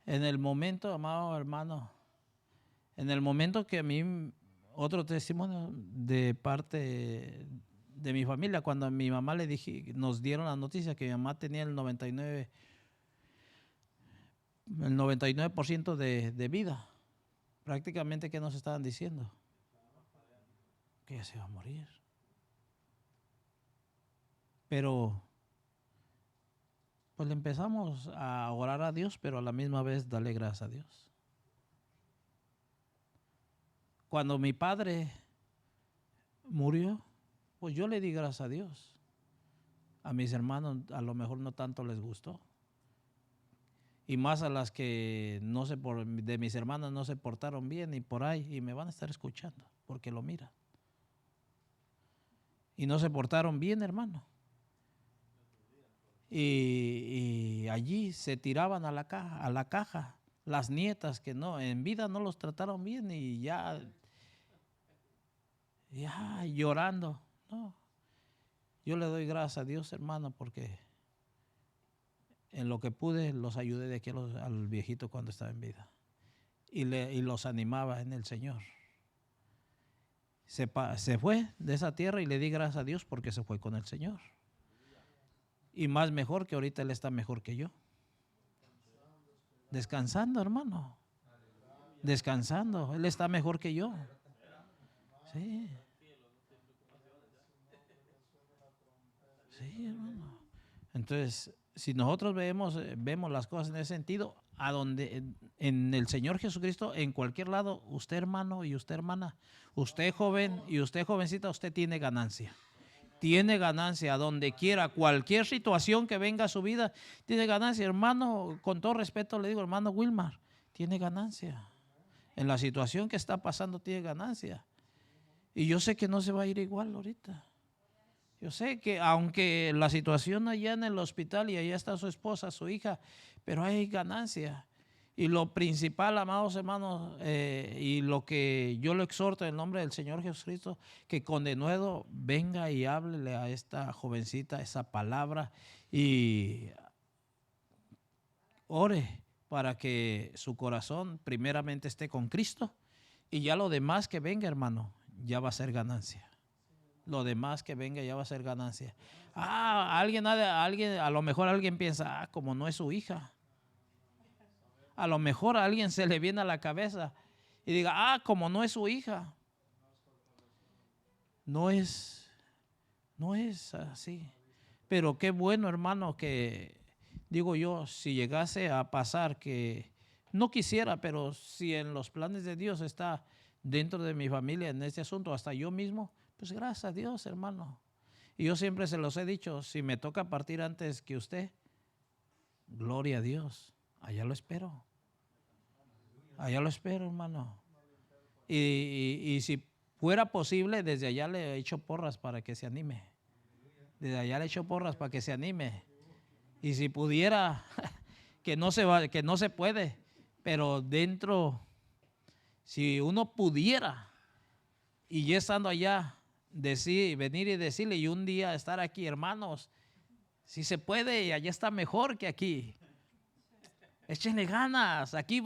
En el momento, amado hermano, en el momento que a mí, otro testimonio de parte de mi familia, cuando a mi mamá le dije, nos dieron la noticia que mi mamá tenía el 99% de vida, prácticamente, ¿qué nos estaban diciendo? Que ella se va a morir. Pero pues le empezamos a orar a Dios, pero a la misma vez darle gracias a Dios. Cuando mi padre murió, pues yo le di gracias a Dios. A mis hermanos a lo mejor no tanto les gustó. Y más a las que de mis hermanas no se portaron bien y por ahí, y me van a estar escuchando porque lo miran. Y no se portaron bien, hermano. Y allí se tiraban a la caja, las nietas que no, en vida no los trataron bien y ya llorando. No, yo le doy gracias a Dios, hermano, porque en lo que pude los ayudé de aquí al viejito cuando estaba en vida y los animaba en el Señor. Se fue de esa tierra y le di gracias a Dios porque se fue con el Señor. Y más mejor que ahorita él está mejor que yo. Descansando, hermano. Descansando. Él está mejor que yo. Sí. Sí, hermano. Entonces, si nosotros vemos las cosas en ese sentido, a donde en el Señor Jesucristo, en cualquier lado, usted hermano y usted hermana, usted joven y usted jovencita, usted tiene ganancia. Tiene ganancia donde quiera, cualquier situación que venga a su vida, tiene ganancia. Hermano, con todo respeto le digo, hermano Wilmar, tiene ganancia. En la situación que está pasando tiene ganancia. Y yo sé que no se va a ir igual ahorita. Yo sé que aunque la situación allá en el hospital y allá está su esposa, su hija, pero hay ganancia. Y lo principal, amados hermanos, y lo que yo lo exhorto en el nombre del Señor Jesucristo, que con denuedo venga y háblele a esta jovencita esa palabra y ore para que su corazón primeramente esté con Cristo y ya lo demás que venga, hermano, ya va a ser ganancia. Lo demás que venga ya va a ser ganancia. Alguien, a lo mejor alguien piensa, como no es su hija. A lo mejor a alguien se le viene a la cabeza y diga, como no es su hija. No es así. Pero qué bueno, hermano, que digo yo, si llegase a pasar que no quisiera, pero si en los planes de Dios está dentro de mi familia en este asunto, hasta yo mismo, pues gracias a Dios, hermano. Y yo siempre se los he dicho, si me toca partir antes que usted, gloria a Dios, allá lo espero. Allá lo espero, hermano. Y si fuera posible, desde allá le he hecho porras para que se anime. Desde allá le he hecho porras para que se anime. Y si pudiera, que no se puede, pero dentro, si uno pudiera, y ya estando allá, venir y decirle, y un día estar aquí, hermanos, si se puede, y allá está mejor que aquí. Échenle ganas, aquí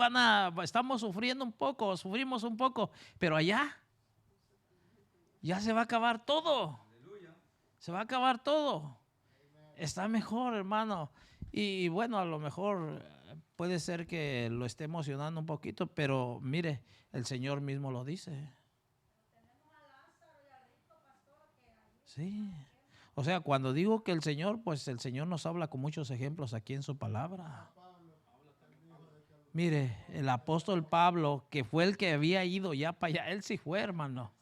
estamos sufriendo un poco, sufrimos un poco, pero allá ya se va a acabar todo. Se va a acabar todo. Está mejor, hermano. Y bueno, a lo mejor puede ser que lo esté emocionando un poquito, pero mire, el Señor mismo lo dice. Sí. O sea, cuando digo que el Señor, pues el Señor nos habla con muchos ejemplos aquí en su palabra. Mire, el apóstol Pablo, que fue el que había ido ya para allá, él sí fue, hermano.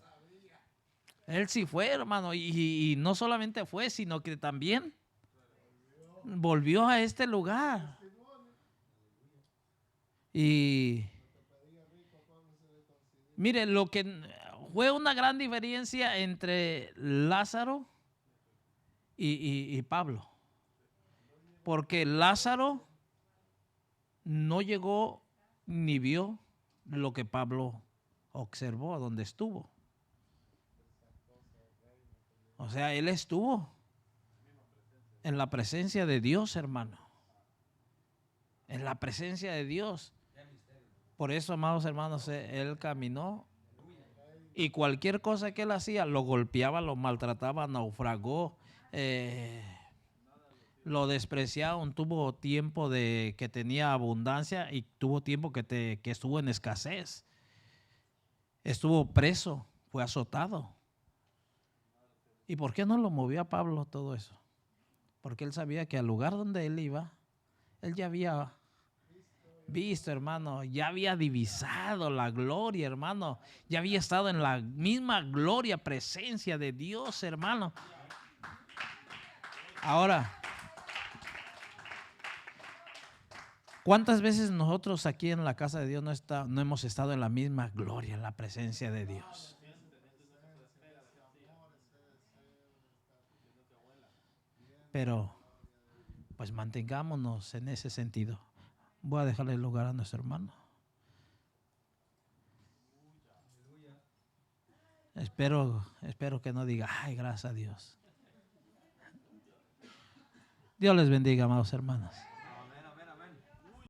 Él sí fue, hermano. Y no solamente fue, sino que también volvió a este lugar. Y mire, lo que fue una gran diferencia entre Lázaro y Pablo. Porque Lázaro no llegó ni vio lo que Pablo observó donde estuvo. O sea, él estuvo en la presencia de Dios, hermano. En la presencia de Dios. Por eso, amados hermanos, él caminó y cualquier cosa que él hacía, lo golpeaba, lo maltrataba, naufragó, lo despreciaron. Tuvo tiempo de que tenía abundancia y tuvo tiempo que estuvo en escasez. Estuvo preso, fue azotado. ¿Y por qué no lo movió a Pablo todo eso? Porque él sabía que al lugar donde él iba, él ya había visto, hermano, ya había divisado la gloria, hermano. Ya había estado en la misma gloria, presencia de Dios, hermano. Ahora, ¿cuántas veces nosotros aquí en la casa de Dios no hemos estado en la misma gloria, en la presencia de Dios? Pero, pues mantengámonos en ese sentido. Voy a dejarle el lugar a nuestro hermano. Espero que no diga, ay, gracias a Dios. Dios les bendiga, amados hermanos.